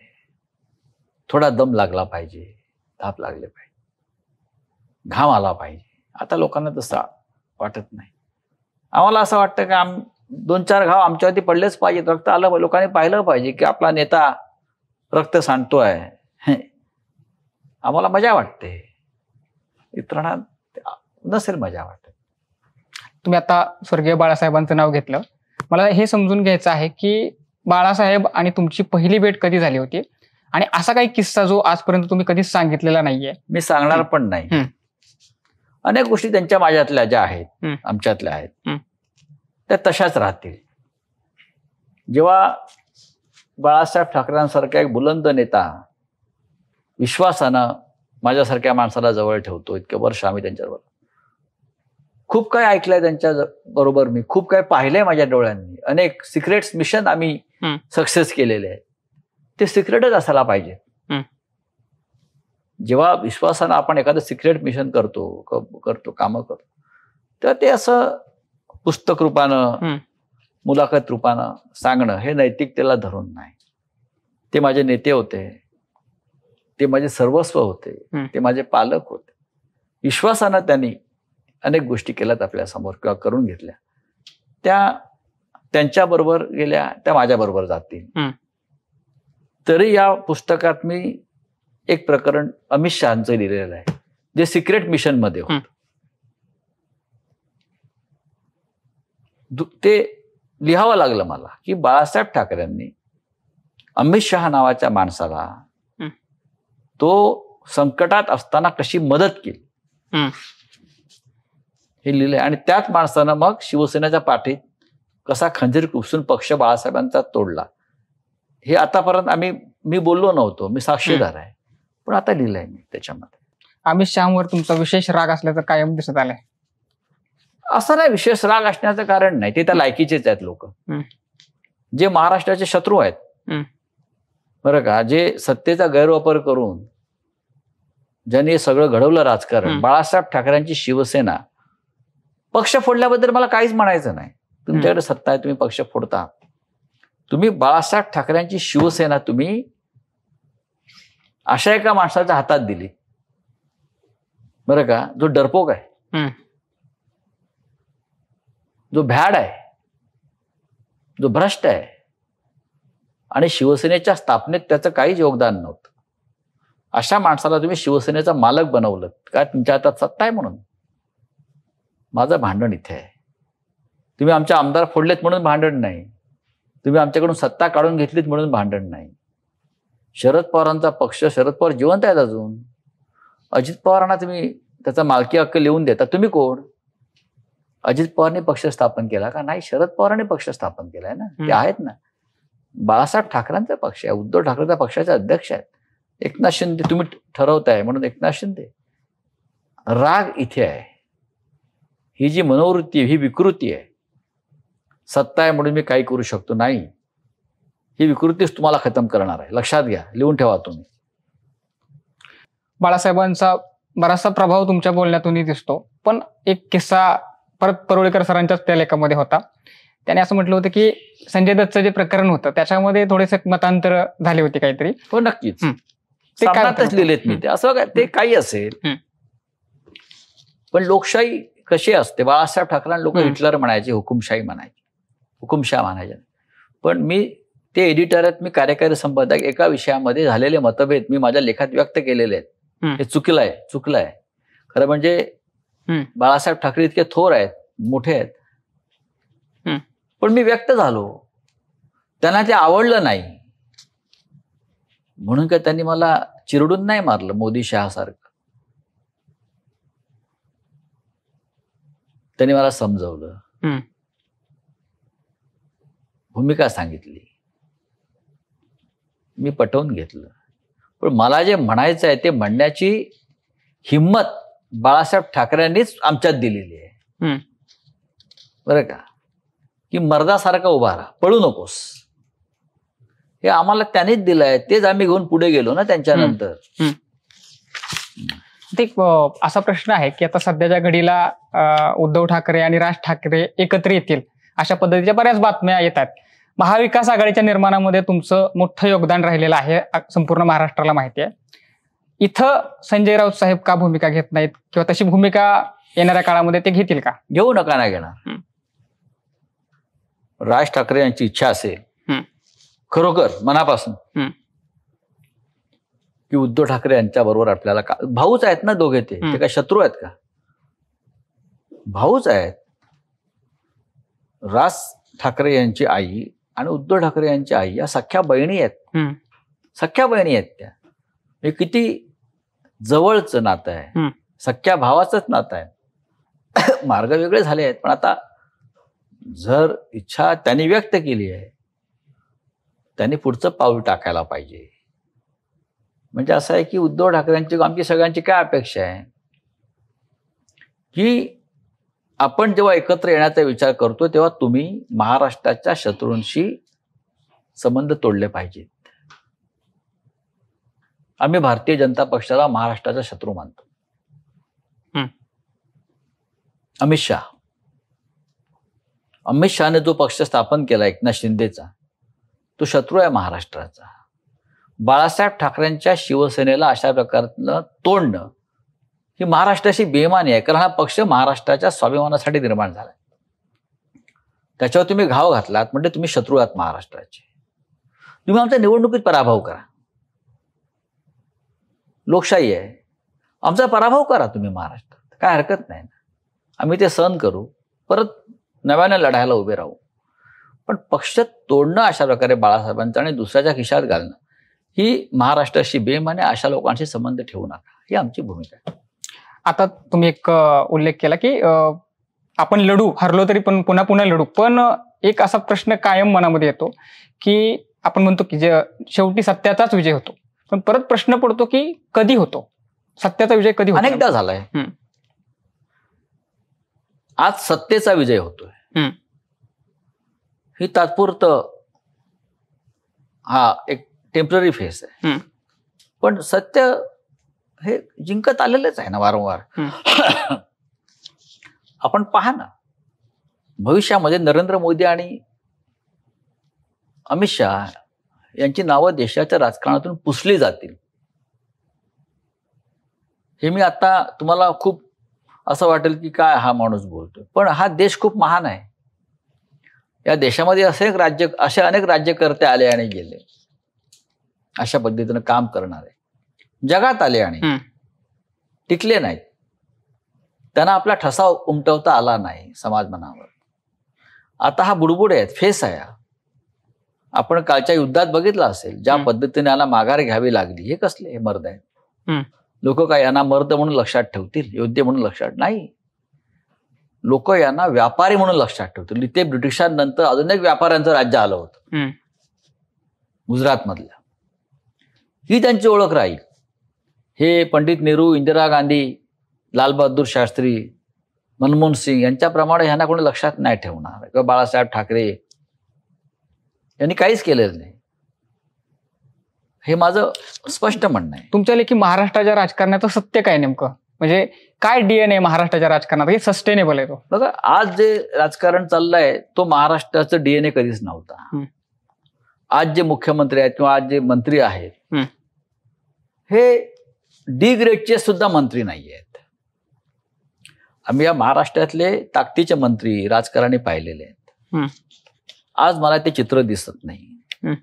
थोडा दम लागला पाहिजे, धाप लागले पाहिजे, घाम आला पाहिजे. आता लोकांना तसं वाटत नाही. आम्हाला असं वाटतं की 2-4 घाव आमच्यावरती पडलेच पाहिजेत, रक्त आलं, लोकांनी पाहिलं पाहिजे की आपला नेता रक्त सांडतोय. आम्हाला मजा वाटते, इतरांना नसेल मजा वाटत. तुम्ही आता स्वर्गीय बाळासाहेबांचं नाव घेतलं, मला हे समजून घ्यायचं आहे की बाळासाहेब आणि तुमची पहिली भेट कधी झाली होती आणि असा काही किस्सा जो आजपर्यंत तुम्ही कधीच सांगितलेला नाहीये? मी सांगणार पण नाही. अनेक गोष्टी त्यांच्या माझ्यातल्या ज्या आहेत, आमच्यातल्या आहेत, त्या तशाच राहतील. जेव्हा बाळासाहेब ठाकरेंसारखा एक बुलंद नेता विश्वासानं माझ्यासारख्या माणसाला जवळ ठेवतो, इतके वर्ष आम्ही त्यांच्याबरोबर खूप काही ऐकलंय त्यांच्या बरोबर, मी खूप काही पाहिलंय माझ्या डोळ्यांनी. अनेक सिक्रेट्स मिशन आम्ही सक्सेस केलेले आहेत. ते सिक्रेटच असायला पाहिजे. जेव्हा विश्वासानं आपण एखादं सिक्रेट मिशन करतो, कामं करतो, तर ते असं पुस्तक रूपानं, मुलाखत रूपानं सांगणं हे नैतिकतेला धरून नाही. ते माझे नेते होते, ते माझे सर्वस्व होते, ते माझे पालक होते. विश्वासानं त्यांनी अनेक गोष्टी केल्यात आपल्या समोर किंवा करून घेतल्या. त्या त्यांच्याबरोबर गेल्या, त्या माझ्याबरोबर जातील. तरी या पुस्तकात मी एक प्रकरण अमित शहाचं लिहिलेलं आहे, जे सिक्रेट मिशन मध्ये होतं. ते लिहावं लागलं मला की बाळासाहेब ठाकरेंनी अमित शहा नावाच्या माणसाला तो संकटात असताना कशी मदत केली हे लिहिलंय. आणि त्याच माणसानं मग शिवसेनेच्या पाठीत कसा खंजीर खुपसून पक्ष बाळासाहेबांचा तोडला, हे आतापर्यंत मी बोललो नव्हतो, मी साक्षीदार आहे, पण आता लिहिलंय मी त्याच्यामध्ये. अमित शहावर तुमचा विशेष राग असल्याचं कायम दिसत आलंय. असं नाही, विशेष राग असण्याचं कारण नाही, ते त्या लायकीचेच आहेत लोक जे महाराष्ट्राचे शत्रू आहेत बरं का, जे सत्तेचा गैरवापर करून ज्यांनी सगळं घडवलं राजकारण. बाळासाहेब ठाकरेंची शिवसेना, पक्ष फोडल्याबद्दल मला काहीच म्हणायचं नाही. तुमच्याकडे सत्ता आहे, तुम्ही पक्ष फोडता. तुम्ही बाळासाहेब ठाकरेंची शिवसेना तुम्ही अशा एका माणसाच्या हातात दिली बरं का, जो डरपोक आहे, जो भ्याड आहे, जो भ्रष्ट आहे, आणि शिवसेनेच्या स्थापनेत त्याचं काहीच योगदान नव्हतं. अशा माणसाला तुम्ही शिवसेनेचा मालक बनवलं का तुमच्या हातात सत्ता आहे म्हणून. माझं भांडण इथे आहे. तुम्ही आमचे आमदार फोडलेत म्हणून भांडण नाही, तुम्ही आमच्याकडून सत्ता काढून घेतलीत म्हणून भांडण नाही. शरद पवारांचा पक्ष, शरद पवार जिवंत आहेत अजून. अजित पवारांना तुम्ही त्याचा मालकी हक्क लिहून देता. तुम्ही कोण? अजित पवारांनी पक्ष स्थापन केला का? नाही, शरद पवारांनी पक्ष स्थापन केलाय ना, ते आहेत ना. बाळासाहेब ठाकरेंचा पक्ष आहे, उद्धव ठाकरेंच्या पक्षाचे अध्यक्ष आहेत. एकनाथ शिंदे तुम्ही ठरवताय म्हणून एकनाथ शिंदे. राग इथे आहे. ही जी मनोवृत्ती, ही विकृती आहे. सत्ता आहे म्हणून मी काही करू शकतो नाही, ही विकृतीच तुम्हाला खतम करणार आहे. लक्षात घ्या, लिहून ठेवा तुम्ही. बाळासाहेबांचा बराचसा प्रभाव तुमच्या बोलण्यातूनही दिसतो. पण एक किस्सा परत परुळेकर सरांच्याच त्या लेखामध्ये होता. त्याने असं म्हटलं होतं की संजय दत्तचं जे प्रकरण होतं त्याच्यामध्ये थोडेसे मतांतर झाले होते काहीतरी. हो नक्कीच, ते काय लिहिलेत मी ते. असं ते काही असेल, पण लोकशाही कशी असते. बाळासाहेब ठाकरे लोक हिटलर म्हणायचे, हुकुमशाही म्हणायचे, हुकुमशाह म्हणायचे. पण मी ते एडिटर आहेत, मी कार्यकारी संपादक. एका विषयामध्ये झालेले मतभेद मी माझ्या लेखात व्यक्त केलेले आहेत. हे चुकलं आहे. खरं म्हणजे बाळासाहेब ठाकरे इतके थोर आहेत, मोठे आहेत, पण मी व्यक्त झालो. त्यांना ते आवडलं नाही म्हणून काय त्यांनी मला चिरडून नाही मारलं मोदी शहासारखं. त्यांनी मला समजवलं, भूमिका सांगितली, मी पटवून घेतलं. पण मला जे म्हणायचं आहे ते म्हणण्याची हिंमत बाळासाहेब ठाकरेंनीच आमच्यात दिलेली आहे बरं का, की मर्दासारखा उभा राहा, पळू नकोस. हे आम्हाला त्यांनीच दिलंय, तेच आम्ही घेऊन पुढे गेलो ना त्यांच्यानंतर. ते असा प्रश्न आहे की आता सध्याच्या घडीला उद्धव ठाकरे आणि राज ठाकरे एकत्र येतील अशा पद्धतीच्या बऱ्याच बातम्या येतात. महाविकास आघाडीच्या निर्माणामध्ये तुमचं मोठं योगदान राहिलेलं आहे, संपूर्ण महाराष्ट्राला माहिती आहे. इथं संजय राऊत साहेब का भूमिका घेत नाहीत, किंवा तशी भूमिका येणाऱ्या काळामध्ये ते घेतील का? घेऊ नका, नाही घेणार. राज ठाकरे यांची इच्छा असेल खरोखर मनापासून की उद्धव ठाकरे यांच्या बरोबर आपल्याला भाऊच आहेत ना दोघे, ते काय शत्रू आहेत का? भाऊच आहेत. राज ठाकरे यांची आई आणि उद्धव ठाकरे यांची आई या सख्या बहिणी आहेत. सख्या बहिणी आहेत त्या. हे किती जवळचं नातं आहे, सख्या भावाचंच नातं आहे. मार्ग वेगळे झाले आहेत, पण आता जर इच्छा त्यांनी व्यक्त केली आहे, त्यांनी पुढचं पाऊल टाकायला पाहिजे. म्हणजे असं आहे की उद्धव ठाकरेंची, आमची सगळ्यांची काय अपेक्षा आहे की आपण जेव्हा एकत्र येण्याचा विचार करतो तेव्हा तुम्ही महाराष्ट्राच्या शत्रूंशी संबंध तोडले पाहिजेत. आम्ही भारतीय जनता पक्षाला महाराष्ट्राचा शत्रू मानतो. अमित शहाने जो पक्ष स्थापन केला एकनाथ शिंदेचा, तो शत्रू आहे महाराष्ट्राचा. बाळासाहेब ठाकरेंच्या शिवसेनेला अशा प्रकारनं तोडणं ही महाराष्ट्राची बेईमानी आहे. कारण हा पक्ष महाराष्ट्राच्या स्वाभिमानासाठी निर्माण झाला. त्याच्यावर तुम्ही घाव घातलात म्हणजे तुम्ही शत्रू आहात महाराष्ट्राचे. तुम्ही आमच्या निवडणुकीत पराभव करा, लोकशाही आहे, आमचा पराभव करा तुम्ही महाराष्ट्रात, काय हरकत नाही ना. आम्ही ते सहन करू, परत नव्याने लढायला उभे राहू. पण पक्ष तोडणं अशा प्रकारे बाळासाहेबांचं आणि दुसऱ्याच्या खिशात घालणं ही महाराष्ट्राशी बेईमानी, अशा लोकांशी संबंध ठेवू नका, ही आमची भूमिका आहे. आता तुम्ही एक उल्लेख केला की आपण लढू, हरलो तरी पण पुन्हा पुन्हा लढू. पण एक असा प्रश्न कायम मनामध्ये येतो की आपण म्हणतो की शेवटी सत्याचाच विजय होतो, पण परत प्रश्न पडतो की कधी होतो सत्याचा विजय, कधी होतो? अनेकदा झालाय. आज सत्तेचा विजय होतोय. ही तात्पुरतं हा एक टेम्पररी फेस आहे, पण सत्य हे जिंकत आलेलंच आहे ना वारंवार. आपण पहा ना, भविष्यामध्ये नरेंद्र मोदी आणि अमित शहा यांची नावं देशाच्या राजकारणातून पुसली जातील. हे मी आता तुम्हाला खूप असं वाटेल की काय हा माणूस बोलतोय, पण हा देश खूप महान आहे. या देशामध्ये असे अनेक राज्यकर्ते आले आणि गेले, अशा पद्धतीनं काम करणारे जगात आले आणि टिकले नाहीत. त्यांना आपला ठसा उमटवता आला नाही समाज मनावर. आता हा बुडबुड आहे, फेस आहे. आपण कालच्या युद्धात बघितलं असेल ज्या पद्धतीने यांना माघार घ्यावी लागली. हे कसले हे मर्द आहेत. लोक काय यांना मर्द म्हणून लक्षात ठेवतील, योद्धे म्हणून लक्षात नाही. लोक यांना व्यापारी म्हणून लक्षात ठेवतील. इथे ब्रिटिशांनंतर अजून एक व्यापाऱ्यांचं राज्य आलं होतं गुजरात मधलं, ही त्यांची ओळख राहील. हे पंडित नेहरू, इंदिरा गांधी, लालबहादूर शास्त्री, मनमोहन सिंग यांच्याप्रमाणे ह्यांना कोणी लक्षात नाही ठेवणार. किंवा बाळासाहेब ठाकरे यांनी काहीच केलेलं नाही, हे माझं स्पष्ट म्हणणं आहे. तुमच्या लेखी महाराष्ट्राच्या राजकारणाचं सत्य काय नेमकं, म्हणजे काय डीएनए महाराष्ट्राच्या राजकारणात हे सस्टेनेबल आहे? तो बघा, आज जे राजकारण चाललंय तो महाराष्ट्राचं डीएनए कधीच नव्हता. आज जे मुख्यमंत्री आहेत किंवा आज जे मंत्री आहेत हे डी ग्रेडचे सुद्धा मंत्री नाही आहेत. आम्ही या महाराष्ट्रातले ताकदीचे मंत्री राजकारणी पाहिलेले आहेत. आज मला ते चित्र दिसत नाही.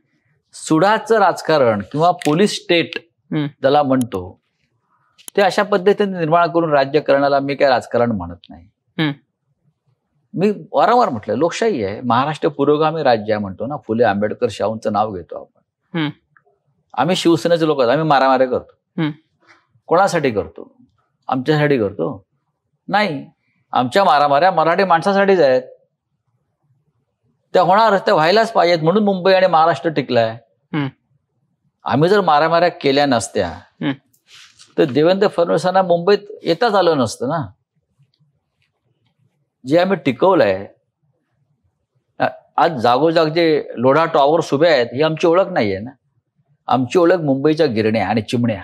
सुडाचं राजकारण किंवा पोलीस स्टेट ज्याला म्हणतो ते अशा पद्धतीने निर्माण करून राज्य करण्याला मी काय राजकारण म्हणत नाही. मी वारंवार म्हटलं, लोकशाही आहे, महाराष्ट्र पुरोगामी राज्य आहे म्हणतो ना. फुले, आंबेडकर, शाहूंचं नाव घेतो आपण. आम्ही शिवसेनेचे लोक, आम्ही मारामारी करतो. कोणासाठी करतो? आमच्यासाठी करतो? नाही. आमच्या मारामाऱ्या मराठी माणसासाठीच आहेत. त्या होणार, त्या व्हायलाच पाहिजेत, म्हणून मुंबई आणि महाराष्ट्र टिकलाय. आम्ही जर मारामाऱ्या केल्या नसत्या तर देवेंद्र फडणवीसांना मुंबईत येताच आलं नसतं ना. जे आम्ही टिकवलंय, आज जागोजाग जे लोढा टॉवर्स उभे आहेत ही आमची ओळख नाहीये ना. आमची ओळख मुंबईच्या गिरण्या आणि चिमण्या,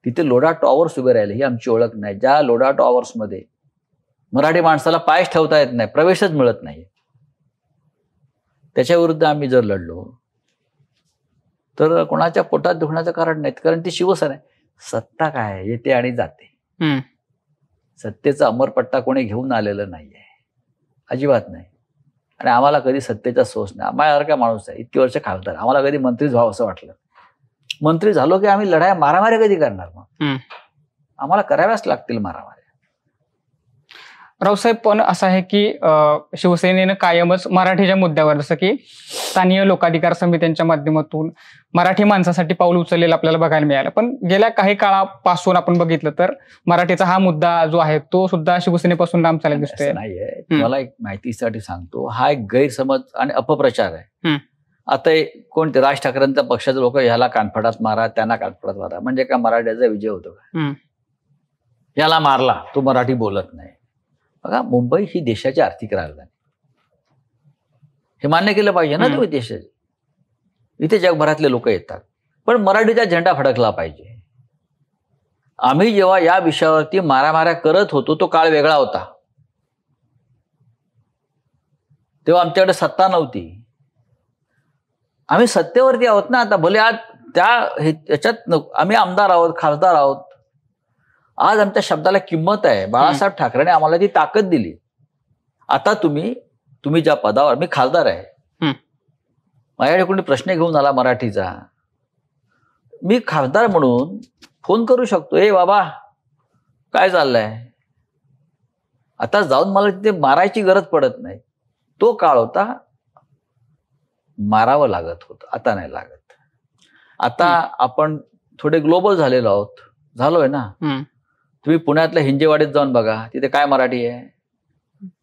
तिथे लोढा टॉवर्स उभे राहिले, ही आमची ओळख नाही. ज्या लोढा टॉवर्समध्ये मराठी माणसाला पायच ठेवता येत नाही, प्रवेशच मिळत नाही, त्याच्याविरुद्ध आम्ही जर लढलो तर कोणाच्या पोटात दुखण्याचं कारण नाही. कारण ती शिवसेना आहे. सत्ता काय, येते आणि जाते. सत्तेचा अमरपट्टा कोणी घेऊन आलेलं नाहीये, अजिबात नाही. आणि आम्हाला कधी सत्तेचा सोच नाही. आम्हाला माणूस आहे, इतकी वर्ष खासदार, आम्हाला कधी मंत्रीच व्हावं असं वाटलं. मंत्री झालो की आम्ही लढाया मारामाऱ्या कधी करणार? मग आम्हाला कराव्याच लागतील मारामाऱ्या. रावसाहेब, पण असं आहे की शिवसेनेनं कायमच मराठीच्या मुद्द्यावर, जसं की स्थानिक लोकाधिकार समित्यांच्या माध्यमातून मराठी माणसासाठी पाऊल उचललेलं आपल्याला बघायला मिळालं. पण गेल्या काही काळापासून आपण बघितलं तर मराठीचा हा मुद्दा जो आहे तो सुद्धा शिवसेनेपासून लांब चालत दिसतोय. नाहीये. मला एक माहितीसाठी सांगतो, हा एक गैरसमज आणि अपप्रचार आहे. आता कोणते राज ठाकरेंच्या पक्षाचे लोक ह्याला कानफडात मारा, त्यांना कानफडात मारा, म्हणजे का मराठ्याचा विजय होतो का? याला मारला, तो मराठी बोलत नाही. बघा, मुंबई ही देशाची आर्थिक राजधानी, हे मान्य केलं पाहिजे ना तुम्ही. देशाचे इथे जगभरातले लोक येतात, पण मराठीचा झेंडा फडकला पाहिजे. आम्ही जेव्हा या विषयावरती मारामाऱ्या करत होतो तो काळ वेगळा होता. तेव्हा आमच्याकडे सत्ता नव्हती. आम्ही सत्तेवरती आहोत ना आता. भले आज याच्यात आम्ही आमदार आहोत, खासदार आहोत. आज आमच्या शब्दाला किंमत आहे. बाळासाहेब ठाकरेने आम्हाला ती ताकद दिली. आता तुम्ही ज्या पदावर, मी खासदार आहे, माझ्याकडे कोणी प्रश्न घेऊन आला मराठीचा, मी खासदार म्हणून फोन करू शकतो, ए बाबा काय चाललंय. आता जाऊन मला तिथे मारायची गरज पडत नाही. तो काळ होता मारावं लागत होतं, आता नाही लागत. आता आपण थोडे ग्लोबल झालोय ना. तुम्ही पुण्यातल्या हिंजेवाडीत जाऊन बघा, तिथे काय मराठी आहे,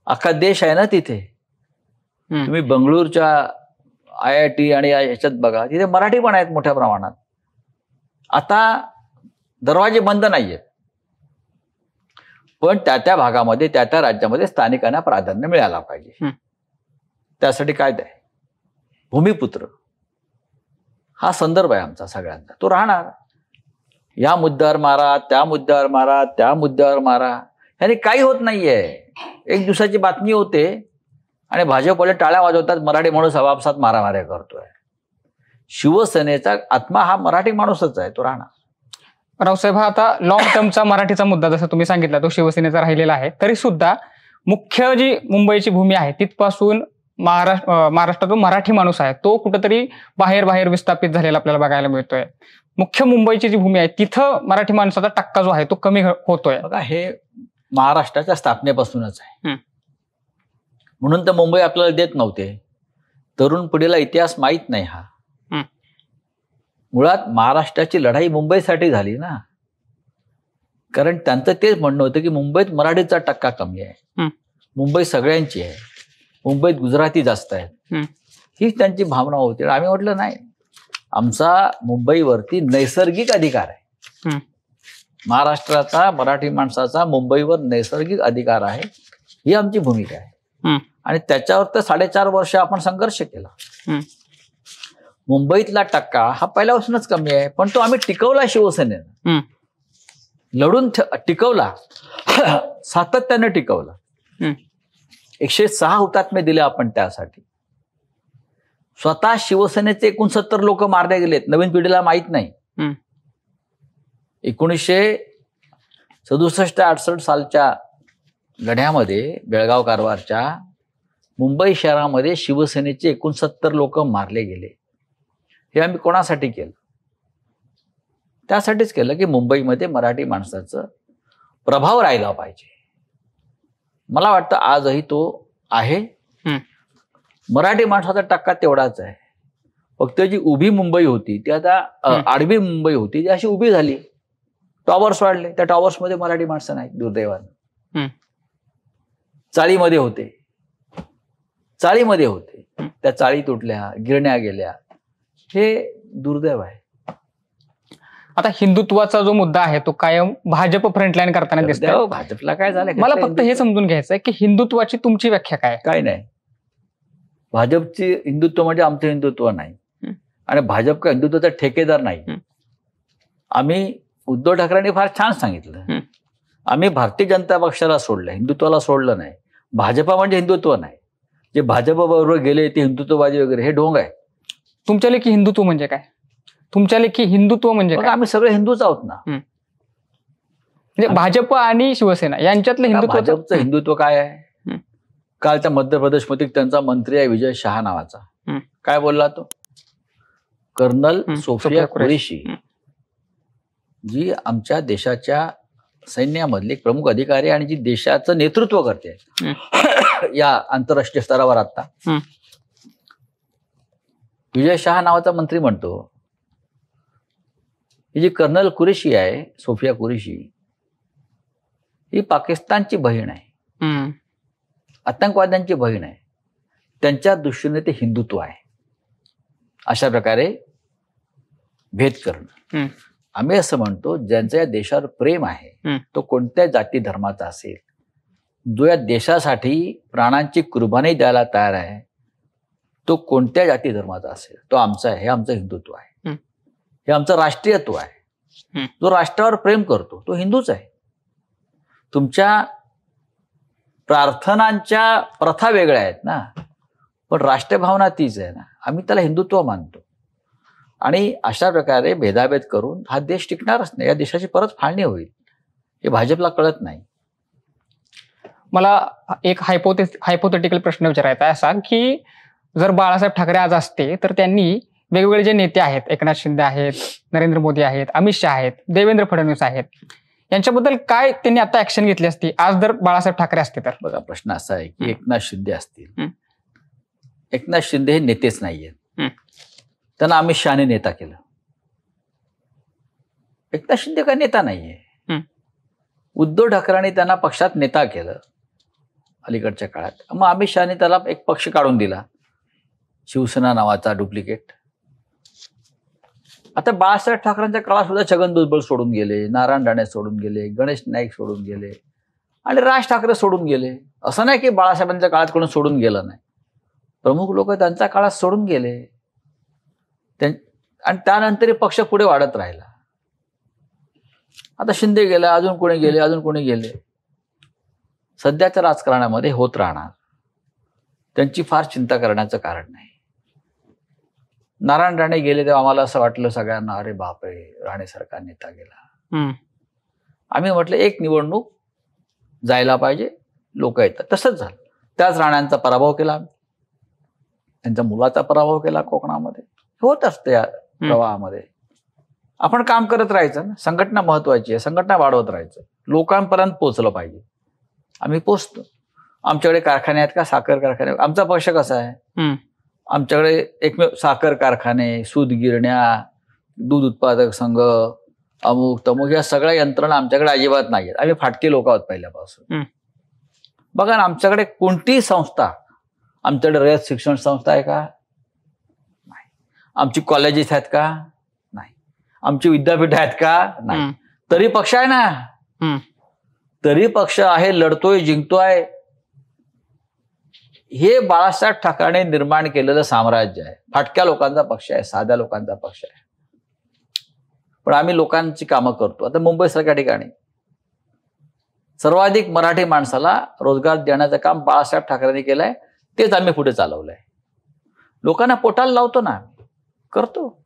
अख्खा देश आहे ना तिथे. तुम्ही बंगळूरच्या IIT आणि ह्याच्यात बघा, तिथे मराठी पण आहेत मोठ्या प्रमाणात. आता दरवाजे बंद नाहीयेत, पण त्या भागामध्ये त्या राज्यामध्ये स्थानिकांना प्राधान्य मिळायला पाहिजे. त्यासाठी कायदा आहे, भूमिपुत्र हा संदर्भ आहे आमचा सगळ्यांचा. तो राहणार. या मुद्द्यावर मारा, त्या मुद्द्यावर मारा, त्या मुद्द्यावर मारा, ह्याने काही होत नाहीये. एक दिवसाची बातमी होते आणि भाजपवाले टाळ्या वाजवतात, मराठी माणूस आपापसात मारामाऱ्या करतोय. शिवसेनेचा आत्मा हा मराठी माणूसच आहे, तो राहणार. रावसाहेब, हा आता लॉंग टर्मचा मराठीचा मुद्दा जसं तुम्ही सांगितला तो शिवसेनेचा राहिलेला आहे. तरी सुद्धा मुख्य जी मुंबईची भूमी आहे तिथपासून महाराष्ट्रातून मराठी माणूस आहे तो कुठेतरी बाहेर विस्थापित झालेला आपल्याला बघायला मिळतोय. मुख्य मुंबईची जी भूमी आहे तिथं मराठी माणसाचा टक्का जो आहे तो कमी होतोय. बघा, हे महाराष्ट्राच्या स्थापनेपासूनच आहे. म्हणून तर मुंबई आपल्याला देत नव्हते. तरुण पिढीला इतिहास माहीत नाही. हा मुळात महाराष्ट्राची लढाई मुंबईसाठी झाली ना. कारण त्यांचं तेच म्हणणं होतं की मुंबईत मराठीचा टक्का कमी आहे, मुंबई सगळ्यांची आहे, मुंबईत गुजराती जास्त आहेत, हीच त्यांची भावना होती. आम्ही म्हटलं नाही, आमचा मुंबईवरती नैसर्गिक अधिकार आहे. महाराष्ट्राचा मराठी माणसाचा मुंबईवर नैसर्गिक अधिकार आहे, ही आमची भूमिका आहे. आणि त्याच्यावर तर 4.5 वर्ष आपण संघर्ष केला. मुंबईतला टक्का हा पहिल्यापासूनच कमी आहे, पण तो आम्ही टिकवला. शिवसेनेनं लढून टिकवला, सातत्याने टिकवला. 106 हुतात्मे दिले आपण त्यासाठी. स्वतः शिवसेनेचे 69 लोक मारले गेलेत, नवीन पिढीला माहीत नाही. 1967-68 सालच्या लढ्यामध्ये, बेळगाव कारवारच्या, मुंबई शहरामध्ये शिवसेनेचे 69 लोक मारले गेले. हे आम्ही कोणासाठी केलं? त्यासाठीच केलं की मुंबईमध्ये मराठी माणसाचं प्रभाव राहिला पाहिजे. मला वाटतं आजही तो आहे. मराठी माणसाचा टक्का तेवढाच आहे. फक्त जी उभी मुंबई होती ती आता आडवी मुंबई होती, ती अशी उभी झाली. टॉवर्स वाढले, त्या टॉवर्समध्ये मराठी माणसं नाहीत दुर्दैवानं. चाळीमध्ये होते, त्या चाळी तुटल्या, गिरण्या गेल्या. हे दुर्दैव आहे. आता हिंदुत्वाचा जो मुद्दा आहे तो कायम भाजप फ्रंटलाईन करताना दिसतोय. भाजपला काय झालं? मला फक्त हे समजून घ्यायचं आहे की हिंदुत्वाची तुमची व्याख्या काय? काय नाही, भाजपची हिंदुत्व म्हणजे आमचं हिंदुत्व नाही. आणि भाजप का हिंदुत्वाचा ठेकेदार नाही. आम्ही उद्धव ठाकरेंनी फार छान सांगितलं, आम्ही भारतीय जनता पक्षाला सोडलं, हिंदुत्वाला सोडलं नाही. भाजपा म्हणजे हिंदुत्व नाही. जे भाजपबरोबर गेले ते हिंदुत्ववादी वगैरे, हे ढोंग आहे. तुमच्या लेखी हिंदुत्व म्हणजे काय? तुमच्या लेखी हिंदुत्व म्हणजे काय? आम्ही सगळे हिंदूच आहोत ना. म्हणजे भाजप आणि शिवसेना यांच्यातलं हिंदुत्व. भाजपचं हिंदुत्व काय आहे? कालच्या मध्य प्रदेशमध्ये त्यांचा मंत्री आहे विजय शहा नावाचा, काय बोलला तो? कर्नल सोफिया कुरेशी, जी आमच्या देशाच्या सैन्यामधली एक प्रमुख अधिकारी आणि जी देशाचं नेतृत्व करते या आंतरराष्ट्रीय स्तरावर. आता विजय शहा नावाचा मंत्री म्हणतो ही जी कर्नल कुरेशी आहे, सोफिया कुरेशी, ही पाकिस्तानची बहीण आहे, आतंकवाद्यांची बहीण आहे, त्यांच्या दृष्टीने ते हिंदुत्व आहे. अशा प्रकारे भेद करणं. आम्ही असं म्हणतो, ज्यांचं या देशावर प्रेम आहे, तो कोणत्या जाती धर्माचा असेल, जो या देशासाठी प्राणांची कुर्बानी द्यायला तयार आहे, तो कोणत्या जाती धर्माचा असेल, तो आमचा आहे. हे आमचं हिंदुत्व आहे, हे आमचं राष्ट्रीयत्व आहे. जो राष्ट्रावर प्रेम करतो तो हिंदूच आहे. तुमच्या प्रार्थनांच्या प्रथा वेगळ्या आहेत ना. पण राष्ट्रभावना तीच आहे ना, आम्ही त्याला हिंदुत्व मानतो. आणि अशा प्रकारे भेदाभेद करून हा देश टिकणारच नाही, या देशाची परत फाळणी होईल, हे भाजपला कळत नाही. मला एक हायपोथेटिकल प्रश्न विचारायचा आहे असा की जर बाळासाहेब ठाकरे आज असते तर त्यांनी वेगवेगळे जे नेते आहेत, एकनाथ शिंदे आहेत, नरेंद्र मोदी आहेत, अमित शहा आहेत, देवेंद्र फडणवीस आहेत, यांच्याबद्दल काय त्यांनी आता ऍक्शन घेतली असती आज जर बाळासाहेब ठाकरे असते तर? बघा, प्रश्न असा आहे की एकनाथ शिंदे असतील, एकनाथ शिंदे हे नेतेच नाहीयेत, त्यांना अमित शहाने नेता केलं. एकनाथ शिंदे काय नेता नाहीये. उद्धव ठाकरेंनी त्यांना पक्षात नेता केलं अलीकडच्या काळात. मग अमित शहाने त्याला एक पक्ष काढून दिला, शिवसेना नावाचा डुप्लिकेट. आता बाळासाहेब ठाकरेंच्या काळात सुद्धा छगन भुजबळ सोडून गेले, नारायण राणे सोडून गेले, गणेश नाईक सोडून गेले आणि राज ठाकरे सोडून गेले. असं नाही की बाळासाहेबांच्या काळात कोणी सोडून गेलं नाही, प्रमुख लोक त्यांच्या काळात सोडून गेले आणि त्यानंतर पक्ष पुढे वाढत राहिला. आता शिंदे गेला, अजून कोणी गेले, अजून कोणी गेले. सध्याच्या राजकारणामध्ये होत राहणार, त्यांची फार चिंता करण्याचं कारण नाही. नारायण राणे गेले तेव्हा आम्हाला असं वाटलं सगळ्यांना, अरे बापरे, राणेसारखा नेता गेला. आम्ही म्हटलं एक निवडणूक जायला पाहिजे, लोक येतात. तसंच झालं. त्याच राण्यांचा पराभव केला, त्यांच्या मुलाचा पराभव केला कोकणामध्ये. होत असतं या प्रवाहामध्ये. आपण काम करत राहायचं ना, संघटना महत्वाची आहे, संघटना वाढवत राहायचं, लोकांपर्यंत पोहोचलं पाहिजे. आम्ही पोचतो. आमच्याकडे कारखाने आहेत का? साखर कारखाने. आमचा पक्ष कसा आहे, आमच्याकडे एकमेव साखर कारखाने, सूत गिरण्या, दूध उत्पादक संघ, अमुक तमुक, या सगळ्या यंत्रणा आमच्याकडे अजिबात नाहीयेत. आम्ही फाटके लोक आहोत पहिल्यापासून. बघा ना, आमच्याकडे कोणतीही संस्था, आमच्याकडे रयत शिक्षण संस्था आहे का? नाही. आमची कॉलेजेस आहेत का? नाही. आमची विद्यापीठ आहेत का? नाही. तरी पक्ष आहे ना, तरी पक्ष आहे, लढतोय, जिंकतोय. हे बाळासाहेब ठाकरेंनी निर्माण केलेलं साम्राज्य आहे. फाटक्या लोकांचा पक्ष आहे, साध्या लोकांचा पक्ष आहे. पण आम्ही लोकांची कामं करतो. आता मुंबईसारख्या ठिकाणी सर्वाधिक मराठी माणसाला रोजगार देण्याचं काम बाळासाहेब ठाकरेंनी केलंय. तेच आम्ही पुढे चालवलंय. लोकांना पोटाला लावतो ना, करतो.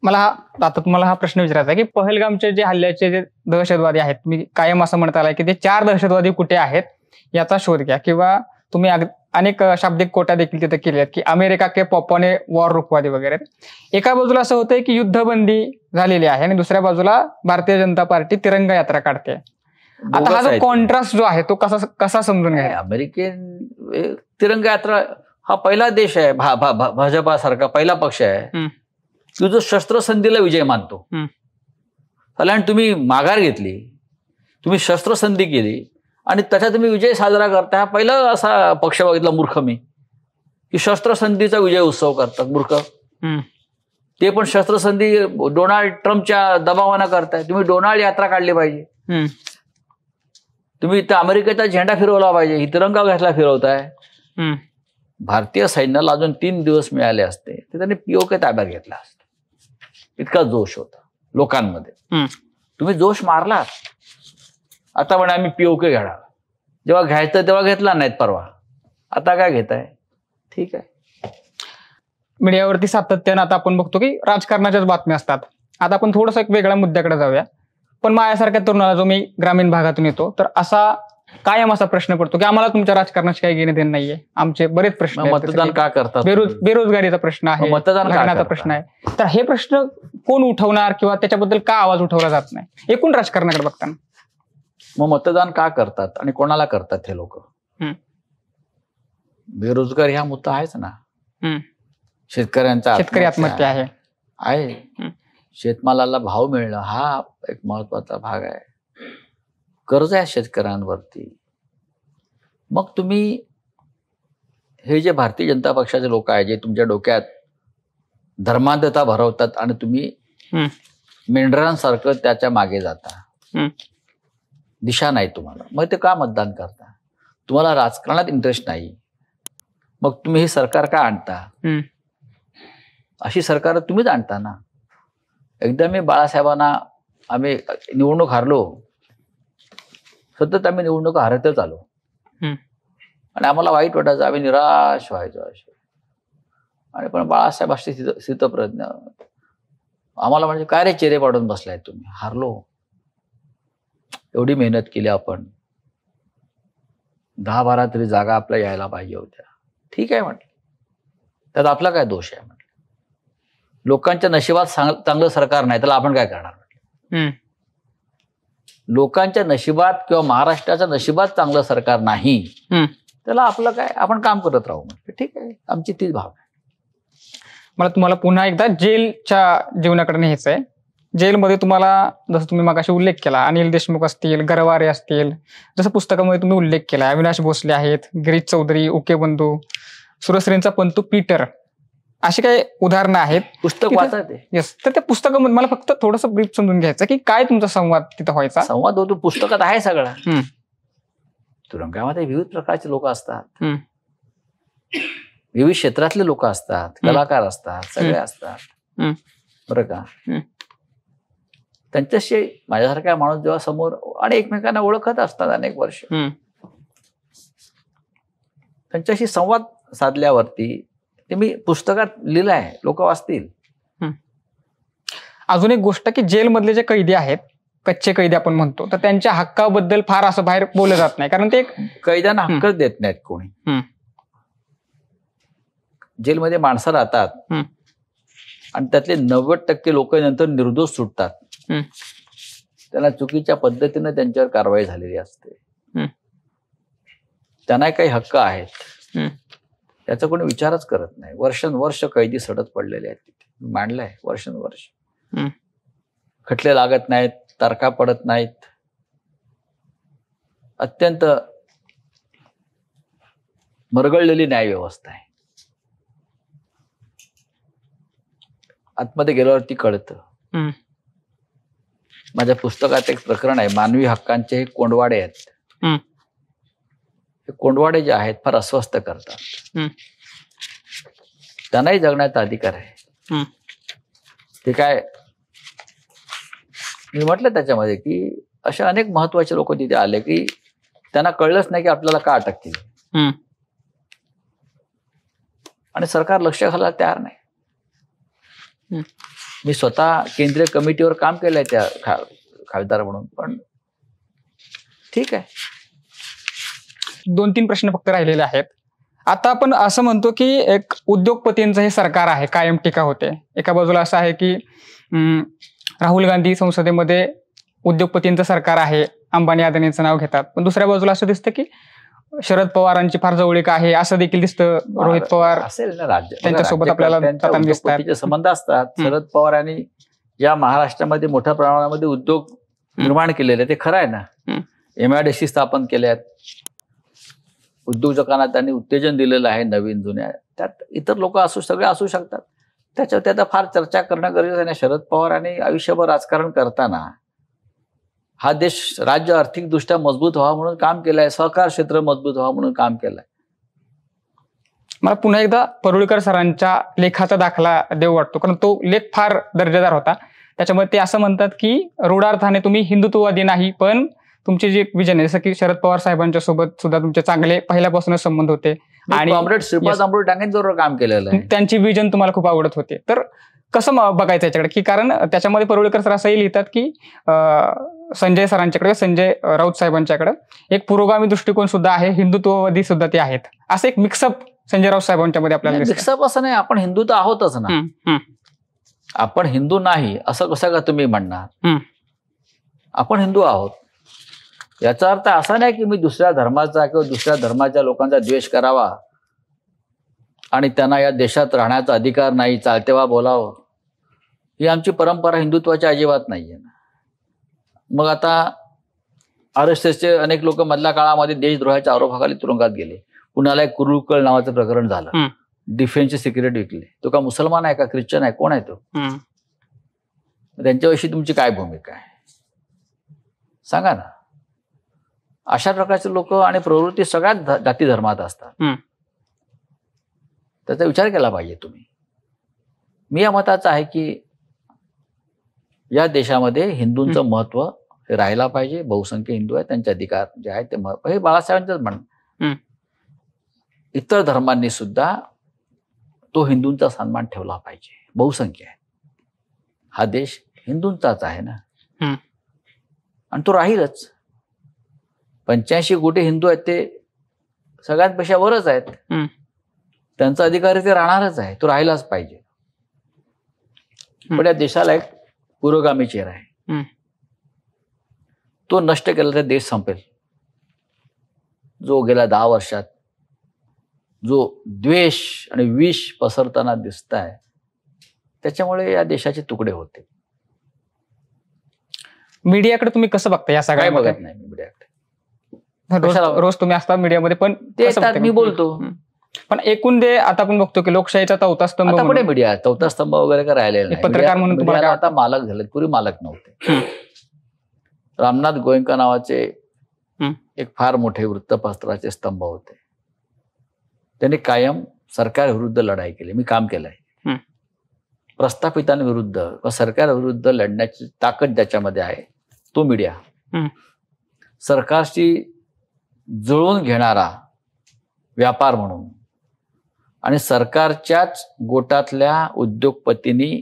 मला आता तुम्हाला हा प्रश्न विचारायचा आहे की पहलगामचे जे हल्ल्याचे जे दहशतवादी आहेत, मी कायम असं म्हणत आलाय की ते 4 दहशतवादी कुठे आहेत याचा शोध घ्या. किंवा तुम्ही अनेक शाब्दिक कोट्या देखील तिथे केले आहेत की अमेरिका के पॉपने वॉर रुकवादी वगैरे. एका बाजूला असं होतंय की युद्धबंदी झालेली आहे आणि दुसऱ्या बाजूला भारतीय जनता पार्टी तिरंगा यात्रा काढते. आता हा जो कॉन्ट्रास्ट जो आहे तो कसा समजून घ्या? अमेरिकन तिरंगा यात्रा हा पहिला देश आहे, भाजपासारखा पहिला पक्ष आहे की जो शस्त्रसंधीला विजय मानतो. आणि तुम्ही माघार घेतली, तुम्ही शस्त्रसंधी केली आणि त्याच्यात तुम्ही विजय साजरा करता. हा पहिला असा पक्ष बघितला मूर्ख मी की शस्त्रसंधीचा विजय उत्सव करतात. मूर्ख. ते पण शस्त्रसंधी डोनाल्ड ट्रम्पच्या दबावानं करताय. तुम्ही डोनाल्ड यात्रा काढली पाहिजे. तुम्ही त्या अमेरिकेचा झेंडा फिरवला पाहिजे. ही तिरंगा घातला फिरवताय. भारतीय सैन्याला अजून 3 दिवस मिळाले असते तर त्यांनी पीओके ताब्यात घेतला असता. इतका जोश होता लोकांमध्ये. तुम्ही जोश मारला. आता म्हणे आम्ही पीओके घेणार. जेव्हा घ्यायचं तेव्हा घेतला नाहीत परवा. आता काय घेताय? ठीक आहे. मीडियावरती सातत्यानं आता आपण बघतो की राजकारणाच्याच बातम्या असतात. आता आपण थोडंसं एक वेगळ्या मुद्द्याकडे जाऊया. पण माझ्यासारख्या तरुणाला, जो मी ग्रामीण भागातून येतो, तर असा कायम असा प्रश्न पडतो की आम्हाला तुमच्या राजकारणाशी काही घेणे देणे नाहीये. आमचे बरेच प्रश्न आहेत. मतदान का करतात? बेरोजगारीचा प्रश्न आहे, मतदानाचा प्रश्न आहे. तर हे प्रश्न कोण उठवणार किंवा त्याच्याबद्दल का आवाज उठवला जात नाही एकूण राजकारणाकडे बघताना? मग मतदान का करतात आणि कोणाला करतात हे लोक? बेरोजगारी हा मुद्दा आहेच ना. शेतकरी आत्महत्या आहे. शेतमालाला भाव मिळणं हा एक महत्वाचा भाग आहे. कर्ज आहे शेतकऱ्यांवरती. मग तुम्ही हे जे भारतीय जनता पक्षाचे लोक आहेत, जे तुमच्या डोक्यात धर्मांधता भरवतात आणि तुम्ही मेंढरांसारखं त्याच्या मागे जाता, दिशा नाही तुम्हाला, मग ते का मतदान करता? तुम्हाला राजकारणात इंटरेस्ट नाही, मग तुम्ही हे सरकार का आणता? अशी सरकार तुम्हीच आणता ना. एकदा मी बाळासाहेबांना, आम्ही निवडणूक हारलो, सतत आम्ही निवडणूक हारतच आलो. आणि आम्हाला वाईट वाटायचं, आम्ही निराश व्हायचो असे. आणि पण बाळासाहेब असे स्थितप्रज्ञ आम्हाला म्हणजे काय रे चेहरे पाडून बसलाय तुम्ही, हारलो, एवढी मेहनत केली आपण, 10-12 तरी जागा आपल्या यायला पाहिजे होत्या. ठीक आहे म्हटलं, त्यात आपला काय दोष आहे म्हटलं. लोकांच्या नशिबात चांगलं सरकार नाही त्याला आपण काय करणार म्हटलं. लोकांच्या नशिबात किंवा महाराष्ट्राच्या नशिबात चांगलं सरकार नाही त्याला आपलं काय, आपण काम करत राहू म्हटलं. ठीक आहे, आमची तीच भाव आहे. मला तुम्हाला पुन्हा एकदा जेलच्या जीवनाकडे न्यायचं आहे. जेलमध्ये तुम्हाला जसं तुम्ही मगाशी उल्लेख केला, अनिल देशमुख असतील, गरवारे असतील, जसं पुस्तकामध्ये तुम्ही उल्लेख केला, अविनाश भोसले आहेत, गिरीश चौधरी, उके बंधू, सुरश्रेंचा पंतू पीटर, अशी काही उदाहरणं आहेत. पुस्तक वाचत येस. तर त्या पुस्तकामध्ये मला फक्त थोडंसं ब्रीफ समजून घ्यायचं की काय तुमचा संवाद तिथं व्हायचा. संवाद होतो पुस्तकात आहे सगळा. तुरुंगामध्ये विविध प्रकारचे लोक असतात, विविध क्षेत्रातले लोक असतात, कलाकार असतात, सगळे असतात बरं का. त्यांच्याशी माझ्यासारखा माणूस जेव्हा समोर आणि एकमेकांना ओळखत असतात अनेक वर्ष, त्यांच्याशी संवाद साधल्यावरती ते मी पुस्तकात लिहिलं आहे, लोक वाचतील. अजून एक गोष्ट की जेलमधले जे कैदी आहेत, कच्चे कैदी आपण म्हणतो, तर त्यांच्या हक्काबद्दल फार असं बाहेर बोललं जात नाही, कारण ते कैद्यांना हक्कच देत नाहीत कोणी. जेलमध्ये माणसं राहतात आणि त्यातले 90% लोक नंतर निर्दोष सुटतात. त्यांना चुकीच्या पद्धतीने त्यांच्यावर कारवाई झालेली असते. त्यांना काही हक्क आहेत त्याचा कोणी विचारच करत नाही. वर्षानुवर्ष कैदी सडत पडलेले आहेत तिथे, मांडलंय वर्षानुवर्ष. खटले लागत नाहीत, तारखा पडत नाहीत. अत्यंत मरगळलेली न्याय व्यवस्था आहे. आतमध्ये गेल्यावरती कळतं. माझ्या पुस्तकात एक प्रकरण आहे, मानवी हक्कांचे हे कोंडवाडे आहेत. हे कोंडवाडे जे आहेत फार अस्वस्थ करतात. त्यांनाही जगण्याचा अधिकार आहे. ते काय मी म्हटलं त्याच्यामध्ये की असे अनेक महत्वाचे लोक तिथे आले की त्यांना कळलंच नाही की आपल्याला का अटक केली, आणि सरकार लक्ष घालायला तयार नाही. मी स्वतः केंद्रीय कमिटीवर काम केलंय त्या खासदार म्हणून, पण ठीक आहे. 2-3 प्रश्न फक्त राहिलेले आहेत. आता आपण असं म्हणतो की एक उद्योगपतींचं हे सरकार आहे, कायम टीका होते. एका बाजूला असं आहे की राहुल गांधी संसदेमध्ये उद्योगपतींचं सरकार आहे, अंबानी अदानींचं नाव घेतात, पण दुसऱ्या बाजूला असं दिसतं की शरद पवारांची फार जवळीक आहे असं देखील दिसतं. रोहित पवार असेल ना राज्य त्यांच्यासोबत आपल्याला उद्योगपतीचे संबंध असतात. शरद पवारांनी या महाराष्ट्रामध्ये मोठ्या प्रमाणामध्ये उद्योग निर्माण केलेले ते खरं आहे ना. MIDC स्थापन केल्यात, उद्योजकांना त्यांनी उत्तेजन दिलेलं आहे नवीन जुन्या. त्यात इतर लोक सगळे असू शकतात. त्याच्यावर त्याचा फार चर्चा करणं गरजेचं आहे. शरद पवारांनी आयुष्यभर राजकारण करताना हा देश राज्य आर्थिकदृष्ट्या मजबूत व्हावा म्हणून काम केलंय, सहकार क्षेत्र मजबूत व्हावं म्हणून काम केलंय. मला पुन्हा एकदा परुळेकर सरांच्या लेखाचा दाखला देऊ वाटतो, कारण तो लेख फार दर्जेदार होता. त्याच्यामध्ये ते असं म्हणतात की रूढार्थाने तुम्ही हिंदुत्ववादी नाही, पण तुमचे जे विजन आहे, जसं की शरद पवार साहेबांच्या सोबत सुद्धा तुमचे चांगले पहिल्यापासूनच संबंध होते आणि कॉम्रेड श्रीपाद अमृत डांगेंबरोबर काम केलेलं आहे. त्यांची विजन तुम्हाला खूप आवडत होते. तर कसं बघायचं याच्याकडे, की कारण त्याच्यामध्ये परुळेकर सर असंही लिहितात की संजय सरांच्याकडे, संजय राऊत साहेबांच्याकडे एक पुरोगामी दृष्टिकोन सुद्धा आहे, हिंदुत्ववादी सुद्धा ते आहेत. असं एक मिक्सअप संजय राऊत साहेबांच्या मध्ये आपल्याला मिक्सअप असं नाही. आपण हिंदू तर आहोतच ना. आपण हिंदू नाही असं कसं का तुम्ही म्हणणार? आपण हिंदू आहोत. याचा अर्थ असा नाही की मी दुसऱ्या धर्माचा किंवा दुसऱ्या धर्माच्या लोकांचा द्वेष करावा आणि त्यांना या देशात राहण्याचा अधिकार नाही, चालतेवा बोलावं, ही आमची परंपरा हिंदुत्वाची अजिबात नाहीये ना. मग आता RSSचे अनेक लोक मधल्या काळामध्ये देशद्रोहाच्या आरोपाखाली तुरुंगात गेले. पुण्याला एक कुरुकळ नावाचं प्रकरण झालं, डिफेन्सचे सिक्रेट विकले. तो का मुसलमान आहे का ख्रिश्चन आहे, कोण आहे तो? त्यांच्याविषयी तुमची काय भूमिका आहे सांगा ना. अशा प्रकारचे लोक आणि प्रवृत्ती सगळ्यात जाती धर्मात असतात. त्याचा विचार केला पाहिजे तुम्ही. मी या मताचा आहे की या देशामध्ये हिंदूंचं महत्व हे राहायला पाहिजे. बहुसंख्य हिंदू आहेत, त्यांचे अधिकार जे आहेत ते हे बाळासाहेबांचंच म्हणणं. इतर धर्मांनी सुद्धा तो हिंदूंचा सन्मान ठेवला पाहिजे. बहुसंख्य आहे, हा देश हिंदूंचाच आहे ना, आणि तो राहीलच. 85 कोटी हिंदू आहेत, ते सगळ्यांपेक्षा वरच आहेत. त्यांचा अधिकार ते राहणारच आहे, तो राहिलाच पाहिजे. पण या देशाला एक पुरोगामी चेहरा आहे, तो नष्ट केला तर देश संपेल. जो गेल्या 10 वर्षात जो द्वेष आणि विष पसरताना दिसत आहे, त्याच्यामुळे या देशाचे तुकडे होते. मीडियाकडे तुम्ही कसं बघता? या सगळ्या बघत नाही मी मीडियाकडे. रोज तुम्ही असता मीडियामध्ये, पण ते मी बोलतो. पण एकूण दे आता आपण बघतो की लोकशाहीचा चौथा स्तंभ. आता पुढे मीडिया चौथा स्तंभ वगैरे काय राहिलेला नाही. पत्रकार म्हणून तुम्हाला आता मालक झाले, पूर्वी मालक नव्हते. रामनाथ गोयंका नावाचे एक फार मोठे वृत्तपत्राचे स्तंभ होते. त्यांनी कायम सरकारविरुद्ध लढाई केली. मी काम केलंय. प्रस्थापितांविरुद्ध व सरकारविरुद्ध लढण्याची ताकद ज्याच्यामध्ये आहे तो मीडिया. सरकारशी जुळवून घेणारा व्यापार म्हणून आणि सरकारच्याच गोटातल्या उद्योगपतींनी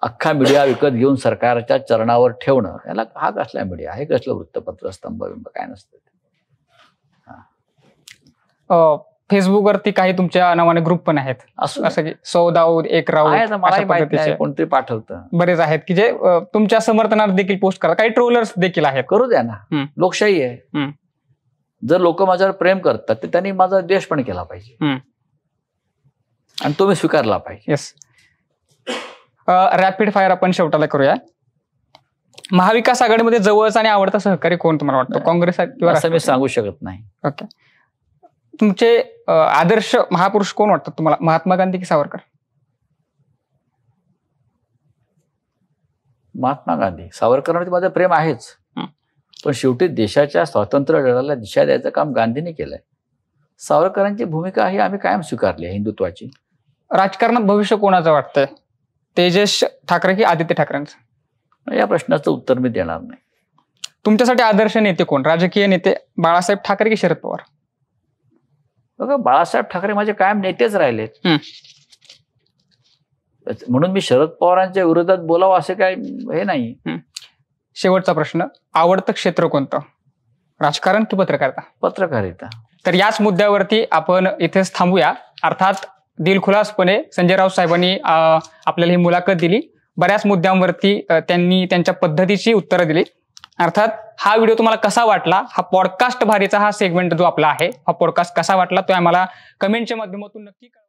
अख्खा मीडिया विकत घेऊन सरकारच्या चरणावर ठेवणं, याला हा कसला मीडिया, हे कसलं वृत्तपत्र स्तंभ काय नसतं. फेसबुकवरती काही तुमच्या नावाने ग्रुप पण आहेत, असं की सौदाऊद एक राऊत, कोणते पाठवतं, बरेच आहेत की जे तुमच्या समर्थनार्थ देखील पोस्ट करतात. काही ट्रोलर्स देखील आहेत. करू द्या ना, लोकशाही आहे. जर लोक माझ्यावर प्रेम करतात तर त्यांनी माझा द्वेष पण केला पाहिजे आणि तो मी स्वीकारला पाहिजे. येस. रॅपिड फायर आपण शेवटाला करूया. महाविकास आघाडीमध्ये जवळचा आणि आवडता सहकारी कोण तुम्हाला वाटतं? काँग्रेस किंवा असं मी सांगू शकत नाही. ओके. तुमचे आदर्श महापुरुष कोण वाटतात तुम्हाला? महात्मा गांधी की सावरकर? महात्मा गांधी. सावरकरांवरती माझं प्रेम आहेच, पण शेवटी देशाच्या स्वातंत्र्य लढ्याला दिशा द्यायचं काम गांधींनी केलंय. सावरकरांची भूमिका ही आम्ही कायम स्वीकारली आहे हिंदुत्वाची. राजकारणात भविष्य कोणाचं वाटतंय? तेजस ठाकरे की आदित्य ठाकरेंचं? या प्रश्नाचं उत्तर मी देणार नाही. तुमच्यासाठी आदर्श नेते कोण? राजकीय नेते बाळासाहेब ठाकरे की शरद पवार? बघा, बाळासाहेब ठाकरे माझे कायम नेतेच राहिलेत, म्हणून मी शरद पवारांच्या विरोधात बोलावं असे काय हे नाही. शेवटचा प्रश्न, आवडतं क्षेत्र कोणतं? राजकारण की पत्रकारिता? पत्रकारिता. तर याच मुद्द्यावरती आपण इथेच थांबूया. अर्थात दिलखुलासपणे संजय राऊत साहेबांनी आपल्याला ही मुलाखत दिली. बऱ्याच मुद्द्यांवरती त्यांनी त्यांच्या पद्धतीची उत्तरं दिली. अर्थात हा व्हिडिओ तुम्हाला कसा वाटला, हा पॉडकास्ट भारीचा हा सेगमेंट जो आपला आहे, हा पॉडकास्ट कसा वाटला तो आम्हाला कमेंटच्या माध्यमातून नक्की कळवा.